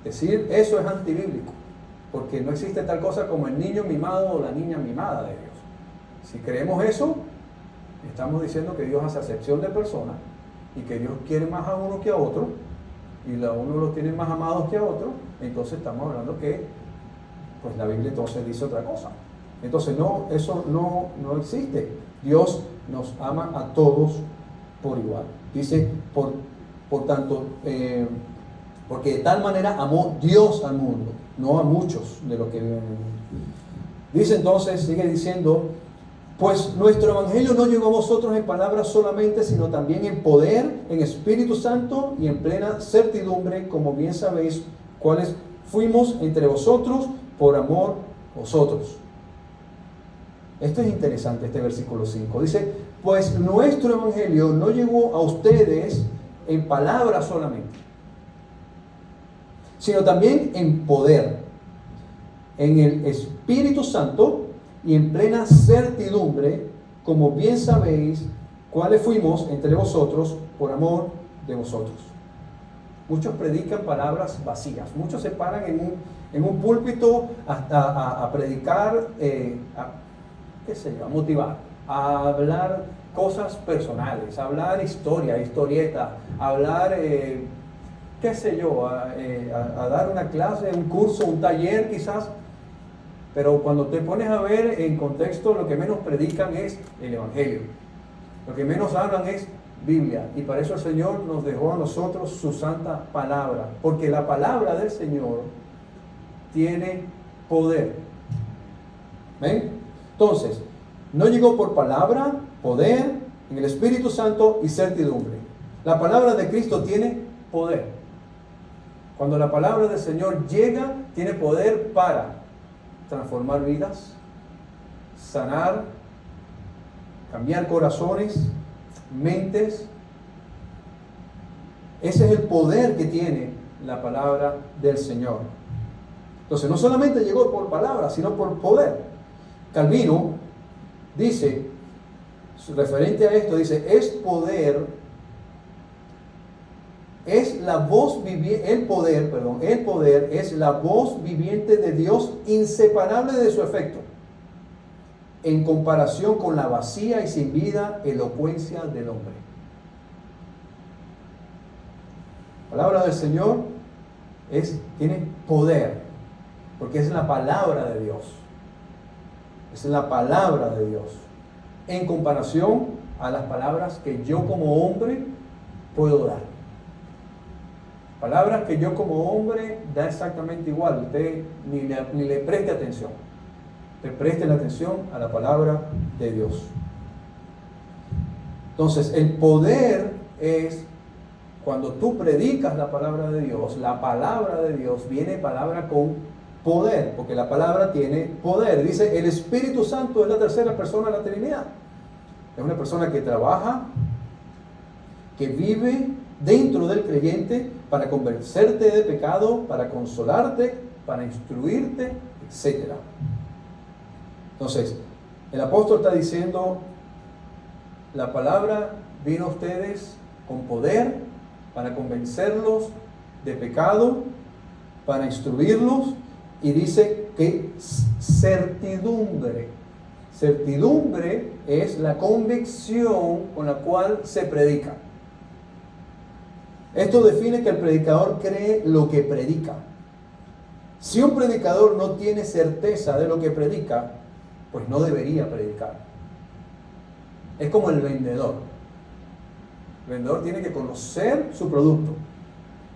Decir eso es antibíblico, porque no existe tal cosa como el niño mimado o la niña mimada de Dios. Si creemos eso, estamos diciendo que Dios hace acepción de personas y que Dios quiere más a uno que a otro, y a uno los tiene más amados que a otro. Entonces estamos hablando que, pues la Biblia entonces dice otra cosa. Entonces no, eso no existe. Dios nos ama a todos por igual. Dice, por tanto, porque de tal manera amó Dios al mundo, no a muchos de los que viven en el mundo. Dice entonces, sigue diciendo, pues nuestro evangelio no llegó a vosotros en palabras solamente, sino también en poder, en Espíritu Santo y en plena certidumbre, como bien sabéis, cuáles fuimos entre vosotros por amor a vosotros. Esto es interesante, este versículo 5. Dice, pues nuestro evangelio no llegó a ustedes en palabras solamente, sino también en poder, en el Espíritu Santo y en plena certidumbre, como bien sabéis, cuáles fuimos entre vosotros por amor de vosotros. Muchos predican palabras vacías, muchos se paran en un púlpito a predicar, a motivar, a hablar cosas personales, a hablar historieta, a hablar, a dar una clase, un curso, un taller quizás, Pero cuando te pones a ver en contexto, lo que menos predican es el Evangelio. Lo que menos hablan es Biblia. Y para eso el Señor nos dejó a nosotros su santa palabra. Porque la palabra del Señor tiene poder. ¿Ven? Entonces, no llegó por palabra, poder, en el Espíritu Santo y certidumbre. La palabra de Cristo tiene poder. Cuando la palabra del Señor llega, tiene poder para transformar vidas, sanar, cambiar corazones, mentes. Ese es el poder que tiene la palabra del Señor. Entonces, no solamente llegó por palabra, sino por poder. Calvino dice, referente a esto, dice, es poder, es la voz viviente, el poder es la voz viviente de Dios, inseparable de su efecto, en comparación con la vacía y sin vida elocuencia del hombre. La palabra del Señor tiene poder, porque es la palabra de Dios. Es la palabra de Dios, en comparación a las palabras que yo como hombre puedo dar. Palabras que yo como hombre da exactamente igual. Usted ni le preste atención. Usted preste la atención a la palabra de Dios. Entonces, el poder es cuando tú predicas la palabra de Dios. La palabra de Dios viene palabra con poder, porque la palabra tiene poder. Dice, el Espíritu Santo es la tercera persona de la Trinidad. Es una persona que trabaja, que vive dentro del creyente para convencerte de pecado, para consolarte, para instruirte, etc. Entonces, el apóstol está diciendo, la palabra vino a ustedes con poder para convencerlos de pecado, para instruirlos, y dice que certidumbre. Certidumbre es la convicción con la cual se predica. Esto define que el predicador cree lo que predica. Si un predicador no tiene certeza de lo que predica, pues no debería predicar. Es como el vendedor. El vendedor tiene que conocer su producto.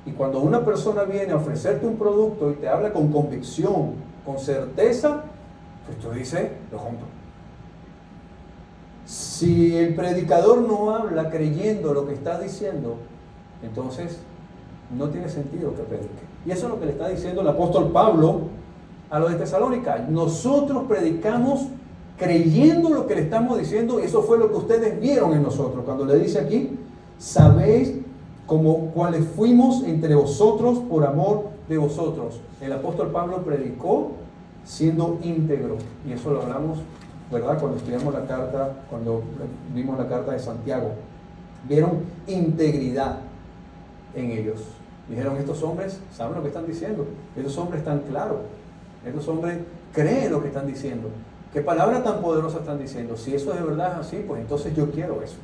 Y cuando una persona viene a ofrecerte un producto y te habla con convicción, con certeza, pues tú dices, lo compro. Si el predicador no habla creyendo lo que está diciendo, entonces no tiene sentido que predique. Y eso es lo que le está diciendo el apóstol Pablo a los de Tesalónica. Nosotros predicamos creyendo lo que le estamos diciendo, y eso fue lo que ustedes vieron en nosotros. Cuando le dice aquí, sabéis como cuales fuimos entre vosotros por amor de vosotros. El apóstol Pablo predicó siendo íntegro, y eso lo hablamos, ¿verdad? Cuando estudiamos la carta, cuando vimos la carta de Santiago, vieron integridad en ellos. Dijeron, estos hombres saben lo que están diciendo, estos hombres están claros, estos hombres creen lo que están diciendo. ¿Qué palabras tan poderosas están diciendo? Si eso de verdad es así, pues entonces yo quiero eso.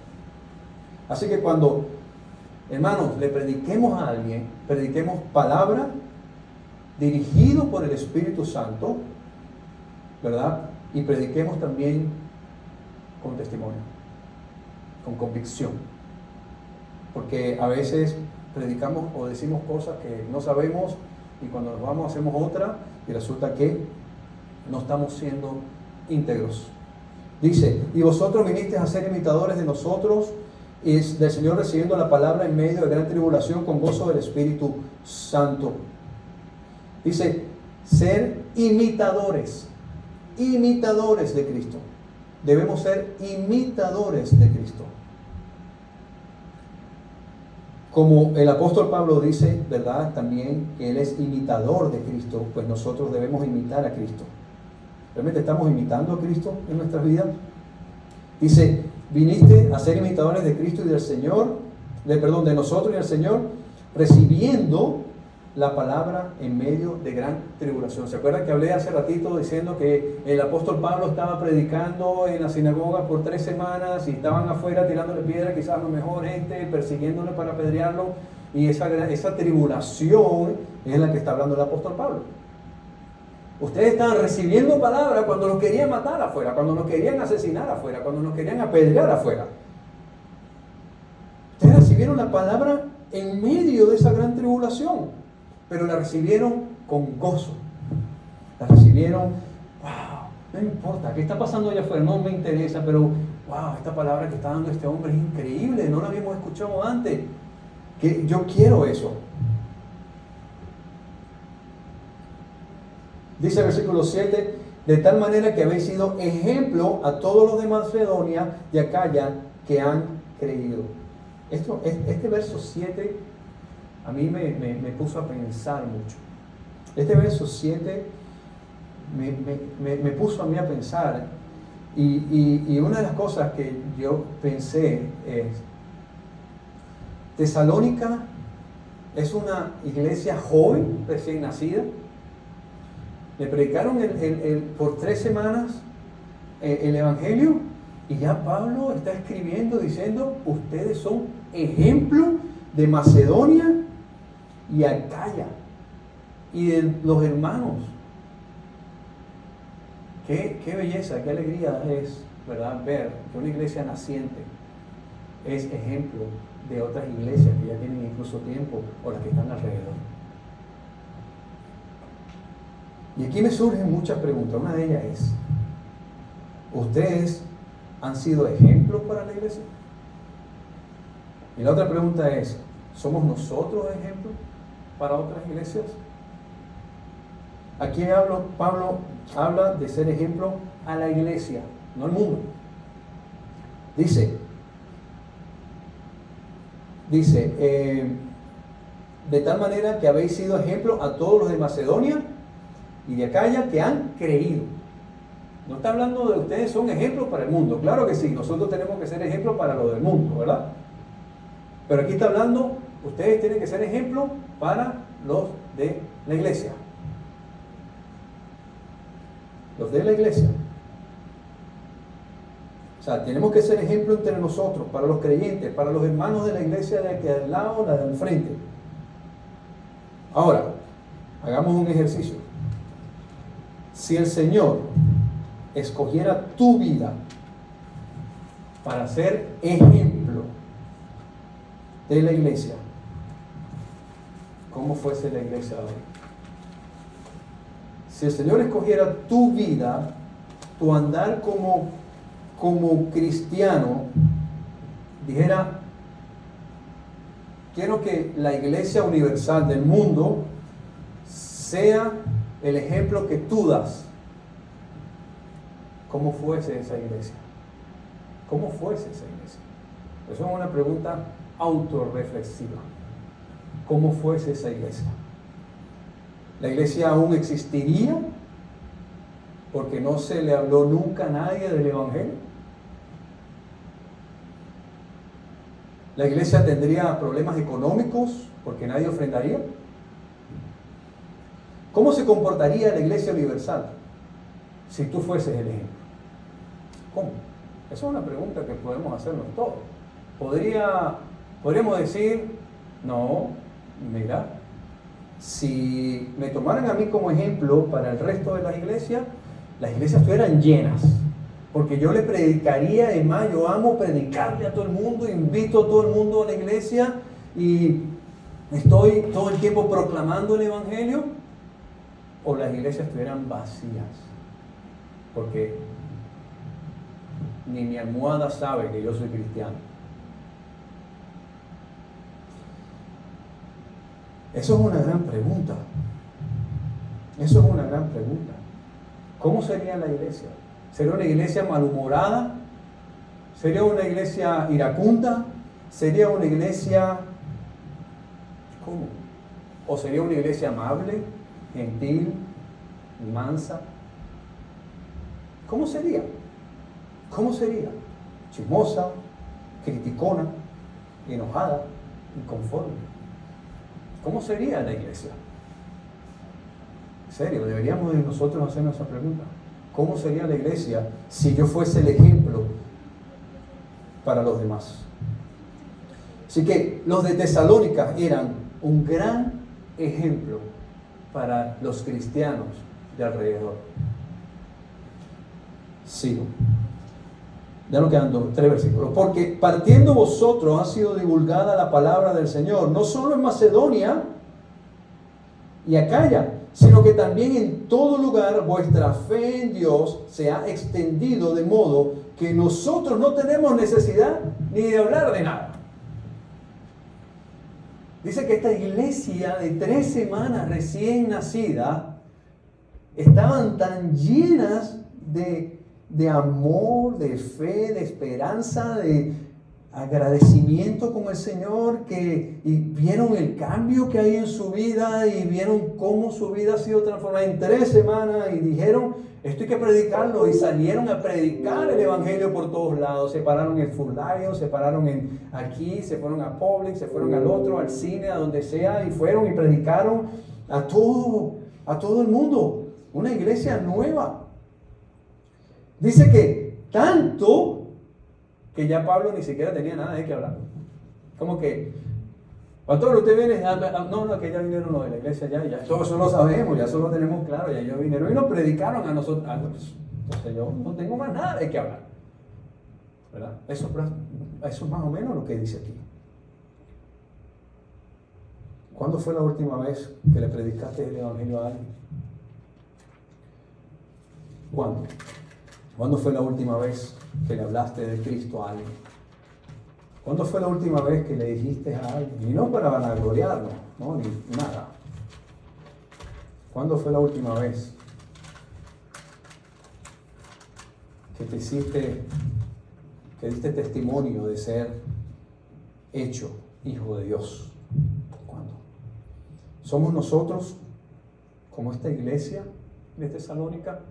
Así que cuando, hermanos, le prediquemos a alguien, prediquemos palabra dirigido por el Espíritu Santo, ¿verdad? Y prediquemos también con testimonio, con convicción. Porque a veces predicamos o decimos cosas que no sabemos, y cuando nos vamos hacemos otra y resulta que no estamos siendo íntegros. Dice, y vosotros vinisteis a ser imitadores de nosotros y del Señor, recibiendo la palabra en medio de gran tribulación con gozo del Espíritu Santo. Dice, ser imitadores de Cristo. Debemos ser imitadores de Cristo. Como el apóstol Pablo dice, ¿verdad? También que él es imitador de Cristo, pues nosotros debemos imitar a Cristo. ¿Realmente estamos imitando a Cristo en nuestras vidas? Dice, viniste a ser imitadores de Cristo y del Señor, de nosotros y del Señor, recibiendo la palabra en medio de gran tribulación. ¿Se acuerdan que hablé hace ratito diciendo que el apóstol Pablo estaba predicando en la sinagoga por 3 semanas y estaban afuera tirándole piedra, quizás a lo mejor gente, persiguiéndole para apedrearlo? Y esa tribulación es la que está hablando el apóstol Pablo. Ustedes estaban recibiendo palabra cuando nos querían matar afuera, cuando nos querían asesinar afuera, cuando nos querían apedrear afuera. Ustedes recibieron la palabra en medio de esa gran tribulación, pero la recibieron con gozo. La recibieron, wow, no importa, ¿qué está pasando allá afuera? No me interesa, pero wow, esta palabra que está dando este hombre es increíble, no la habíamos escuchado antes. Que yo quiero eso. Dice el versículo 7, de tal manera que habéis sido ejemplo a todos los de Macedonia y Acaya que han creído. Este verso 7 a mí me puso a pensar mucho. Este verso 7 me puso a mí a pensar y una de las cosas que yo pensé es, Tesalónica es una iglesia joven, recién nacida. Le predicaron por 3 semanas el Evangelio y ya Pablo está escribiendo diciendo, ustedes son ejemplo de Macedonia y Acaya y de los hermanos. Qué belleza, qué alegría es, ¿verdad?, ver que una iglesia naciente es ejemplo de otras iglesias que ya tienen incluso tiempo o las que están alrededor. Y aquí me surgen muchas preguntas. Una de ellas es, ¿ustedes han sido ejemplos para la iglesia? Y la otra pregunta es, ¿somos nosotros ejemplos para otras iglesias? Aquí Pablo habla de ser ejemplo a la iglesia, no al mundo. Dice, de tal manera que habéis sido ejemplo a todos los de Macedonia y de Acaya que han creído. No está hablando de ustedes son ejemplos para el mundo. Claro que sí, nosotros tenemos que ser ejemplos para los del mundo, ¿verdad? Pero aquí está hablando, ustedes tienen que ser ejemplo para los de la iglesia. Los de la iglesia. O sea, tenemos que ser ejemplo entre nosotros, para los creyentes, para los hermanos de la iglesia de aquí al lado, la del frente. Ahora, hagamos un ejercicio. Si el Señor escogiera tu vida para ser ejemplo de la iglesia, ¿cómo fuese la iglesia hoy? Si el Señor escogiera tu vida, tu andar como cristiano, dijera, quiero que la iglesia universal del mundo sea el ejemplo que tú das. ¿Cómo fuese esa iglesia? ¿Cómo fuese esa iglesia? Eso es una pregunta autorreflexiva. ¿Cómo fuese esa iglesia? ¿La iglesia aún existiría porque no se le habló nunca a nadie del Evangelio? ¿La iglesia tendría problemas económicos porque nadie ofrendaría? ¿Cómo se comportaría la iglesia universal si tú fueses el ejemplo? ¿Cómo? Esa es una pregunta que podemos hacernos todos. Podríamos decir, no, mira, si me tomaran a mí como ejemplo para el resto de las iglesias estuvieran llenas, porque yo le predicaría, además yo amo predicarle a todo el mundo, invito a todo el mundo a la iglesia y estoy todo el tiempo proclamando el Evangelio, o las iglesias estuvieran vacías, porque ni mi almohada sabe que yo soy cristiano. Eso es una gran pregunta. Eso es una gran pregunta. ¿Cómo sería la iglesia? ¿Sería una iglesia malhumorada? ¿Sería una iglesia iracunda? ¿Sería una iglesia... ¿cómo? ¿O sería una iglesia amable, gentil, mansa? ¿Cómo sería? ¿Cómo sería? Chismosa, criticona, enojada, inconforme. ¿Cómo sería la iglesia? En serio, deberíamos de nosotros hacernos esa pregunta. ¿Cómo sería la iglesia si yo fuese el ejemplo para los demás? Así que los de Tesalónica eran un gran ejemplo para los cristianos de alrededor. Sigo. Ya nos quedan 3 versículos. Porque partiendo vosotros ha sido divulgada la palabra del Señor, no solo en Macedonia y Acaya, sino que también en todo lugar vuestra fe en Dios se ha extendido, de modo que nosotros no tenemos necesidad ni de hablar de nada. Dice que esta iglesia de 3 semanas recién nacida estaban tan llenas de amor, de fe, de esperanza, de agradecimiento con el Señor, y vieron el cambio que hay en su vida y vieron cómo su vida ha sido transformada en 3 semanas y dijeron, esto hay que predicarlo, y salieron a predicar el evangelio por todos lados. Se pararon en Full Lion, se pararon aquí, se fueron a Publix, se fueron al otro, al cine, a donde sea, y fueron y predicaron a todo el mundo. Una iglesia nueva. Dice que tanto que ya Pablo ni siquiera tenía nada de qué hablar. Como que, pastor, usted viene, no, que ya vinieron los de la iglesia, ya todo eso lo sabemos, ya eso lo tenemos claro, ya ellos vinieron y nos predicaron a nosotros. Entonces yo no tengo más nada de qué hablar. ¿Verdad? Eso es más o menos lo que dice aquí. ¿Cuándo fue la última vez que le predicaste el evangelio a alguien? ¿Cuándo? ¿Cuándo fue la última vez que le hablaste de Cristo a alguien? ¿Cuándo fue la última vez que le dijiste a alguien? Y no para vanagloriarnos, no, ni nada. ¿Cuándo fue la última vez que que diste testimonio de ser hecho hijo de Dios? ¿Cuándo? ¿Somos nosotros como esta iglesia de Tesalónica?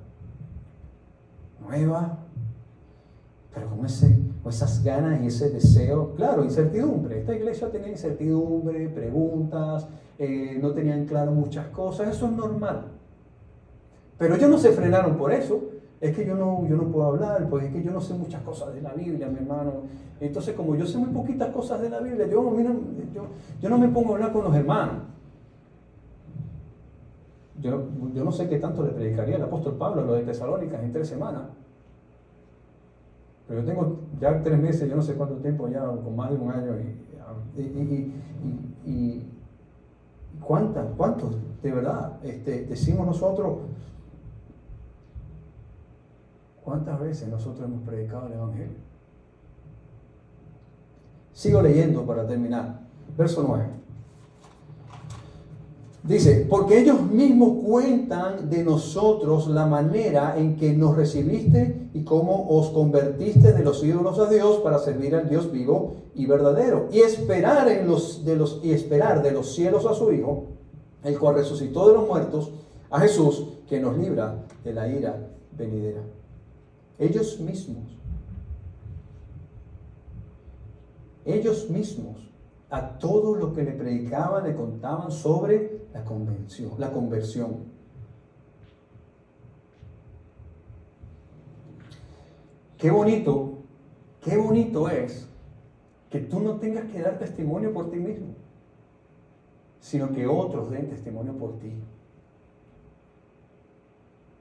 Nueva, pero con esas ganas y ese deseo. Claro, incertidumbre. Esta iglesia tenía incertidumbre, preguntas, no tenían claro muchas cosas. Eso es normal. Pero ellos no se frenaron por eso. Es que yo no puedo hablar, pues es que yo no sé muchas cosas de la Biblia, mi hermano. Entonces, como yo sé muy poquitas cosas de la Biblia, yo no me pongo a hablar con los hermanos. Yo no sé qué tanto le predicaría el apóstol Pablo a los de Tesalónicas en 3 semanas. Pero yo tengo ya 3 meses, yo no sé cuánto tiempo ya, con más de 1 año. ¿Cuántos de verdad decimos nosotros? ¿Cuántas veces nosotros hemos predicado el evangelio? Sigo leyendo para terminar. Verso 9. Dice, porque ellos mismos cuentan de nosotros la manera en que nos recibiste y cómo os convertiste de los ídolos a Dios para servir al Dios vivo y verdadero, y esperar de los cielos a su Hijo, el cual resucitó de los muertos, a Jesús, que nos libra de la ira venidera. Ellos mismos, a todo lo que le predicaban, le contaban sobre la conversión. Qué bonito es que tú no tengas que dar testimonio por ti mismo, sino que otros den testimonio por ti.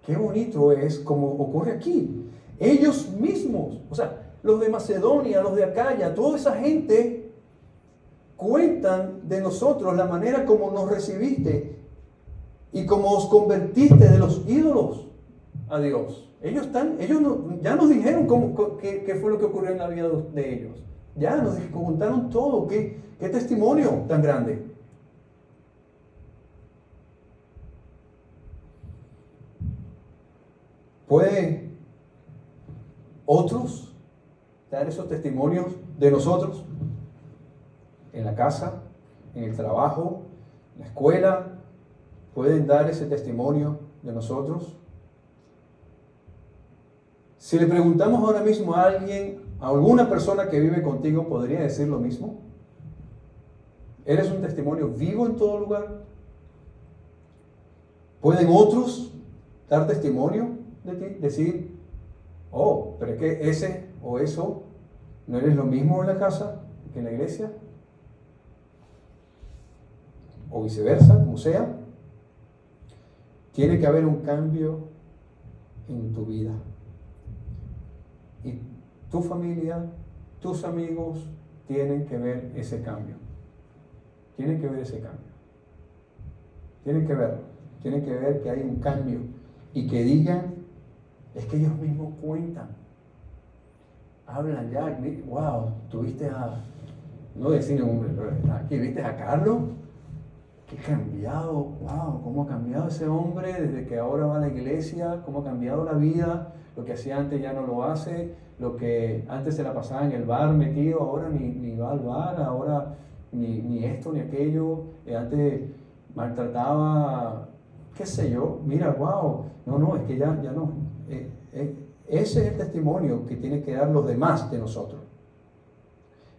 Qué bonito es como ocurre aquí. Ellos mismos, o sea, los de Macedonia, los de Acaya, toda esa gente cuentan de nosotros la manera como nos recibiste y como os convertiste de los ídolos a Dios. Ellos ya nos dijeron qué fue lo que ocurrió en la vida de ellos. Ya nos contaron todo. Qué testimonio tan grande. ¿Puede otros dar esos testimonios de nosotros? En la casa, en el trabajo, en la escuela, ¿pueden dar ese testimonio de nosotros? Si le preguntamos ahora mismo a alguna persona que vive contigo, ¿podría decir lo mismo? ¿Eres un testimonio vivo en todo lugar? ¿Pueden otros dar testimonio de ti? Decir, pero es que ese o eso no eres lo mismo en la casa que en la iglesia. O viceversa, como sea. Tiene que haber un cambio en tu vida. Y tu familia, tus amigos tienen que ver ese cambio. Tienen que ver ese cambio. Tienen que verlo. Tienen que ver que hay un cambio. Y que digan, es que ellos mismos cuentan. Hablan ya, wow, tuviste a, no decir un hombre, pero aquí viste a Carlos. Qué cambiado, wow, cómo ha cambiado ese hombre desde que ahora va a la iglesia, cómo ha cambiado la vida, lo que hacía antes ya no lo hace, lo que antes se la pasaba en el bar metido, ahora ni va al bar, ahora ni esto ni aquello, antes maltrataba, qué sé yo, mira, wow, no, es que ya no. Ese es el testimonio que tienen que dar los demás de nosotros.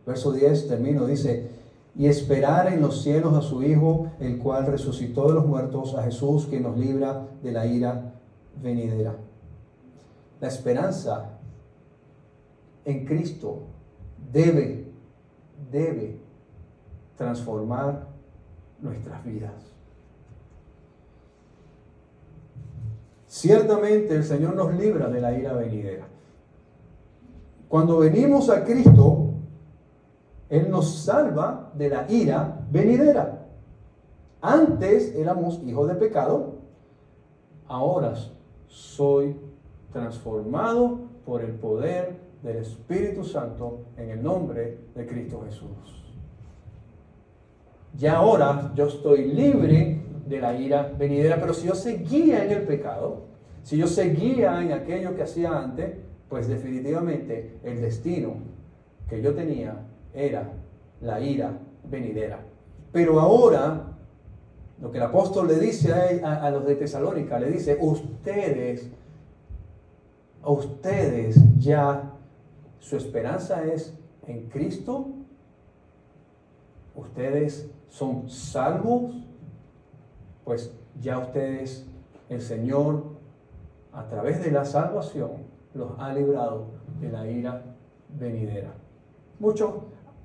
Verso 10 termino, dice, y esperar en los cielos a su Hijo, el cual resucitó de los muertos, a Jesús, que nos libra de la ira venidera. La esperanza en Cristo debe transformar nuestras vidas. Ciertamente el Señor nos libra de la ira venidera. Cuando venimos a Cristo, Él nos salva de la ira venidera. Antes éramos hijos de pecado, ahora soy transformado por el poder del Espíritu Santo en el nombre de Cristo Jesús. Ya ahora yo estoy libre de la ira venidera, pero si yo seguía en el pecado, si yo seguía en aquello que hacía antes, pues definitivamente el destino que yo tenía era la ira venidera. Pero ahora, lo que el apóstol le dice a los de Tesalónica, le dice, ustedes ya, su esperanza es en Cristo, ustedes son salvos, pues ya ustedes, el Señor, a través de la salvación, los ha librado de la ira venidera. Muchos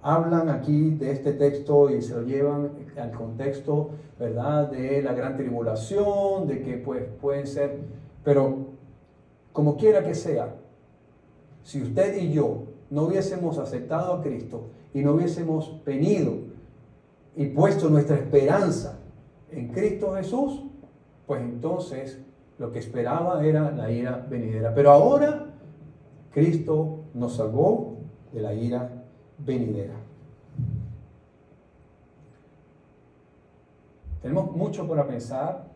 hablan aquí de este texto y se lo llevan al contexto, ¿verdad?, de la gran tribulación, de que pues pueden ser, pero como quiera que sea, si usted y yo no hubiésemos aceptado a Cristo y no hubiésemos venido y puesto nuestra esperanza en Cristo Jesús, pues entonces lo que esperaba era la ira venidera. Pero ahora Cristo nos salvó de la ira venidera. Tenemos mucho para pensar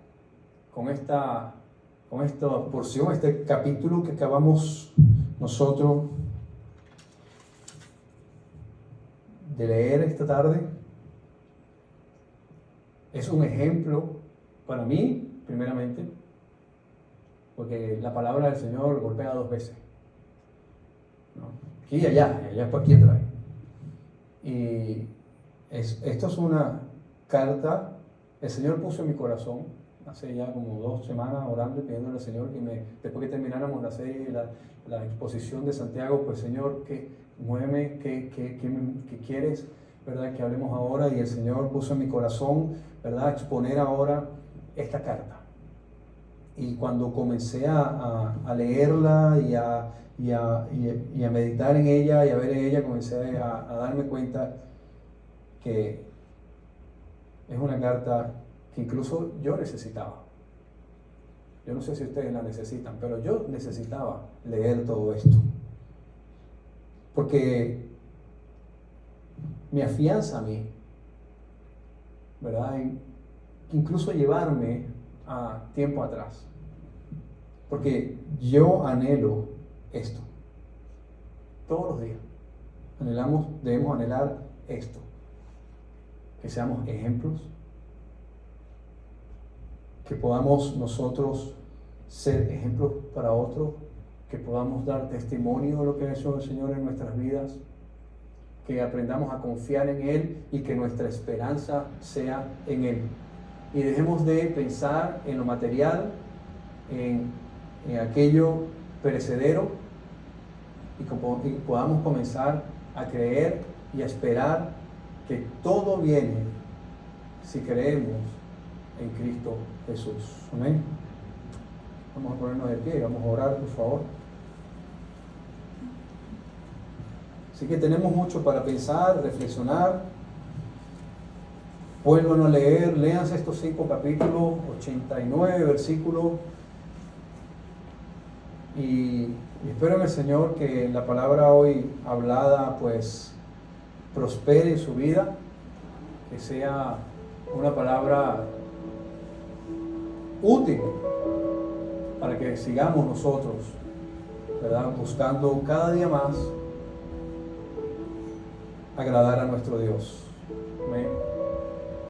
con esta porción, este capítulo que acabamos nosotros de leer esta tarde. Es un ejemplo para mí, primeramente, porque la palabra del Señor golpea dos veces, ¿no? Aquí y allá por aquí atrás. Y esto es una carta, el Señor puso en mi corazón, hace ya como 2 semanas orando y pidiéndole al Señor que después que termináramos la serie, la exposición de Santiago, pues Señor, que muéveme, que quieres, ¿verdad?, que hablemos ahora. Y el Señor puso en mi corazón, ¿verdad?, exponer ahora esta carta. Y cuando comencé a leerla y a meditar en ella y a ver en ella, comencé a darme cuenta que es una carta que incluso yo necesitaba. Yo no sé si ustedes la necesitan, pero yo necesitaba leer todo esto. Porque me afianza a mí, ¿verdad? Incluso llevarme a tiempo atrás. Porque yo anhelo esto. Todos los días. Debemos anhelar esto. Que seamos ejemplos. Que podamos nosotros ser ejemplos para otros. Que podamos dar testimonio de lo que ha hecho el Señor en nuestras vidas. Que aprendamos a confiar en Él y que nuestra esperanza sea en Él. Y dejemos de pensar en lo material, en aquello perecedero, y podamos comenzar a creer y a esperar que todo viene si creemos en Cristo Jesús. Amén. Vamos a ponernos de pie y vamos a orar, por favor. Así que tenemos mucho para pensar, reflexionar. Vuelvan a leer, léanse estos 5 capítulos, 89 versículos. Y espero en el Señor que la palabra hoy hablada pues prospere en su vida, que sea una palabra útil para que sigamos nosotros, ¿verdad?, buscando cada día más agradar a nuestro Dios. Amén.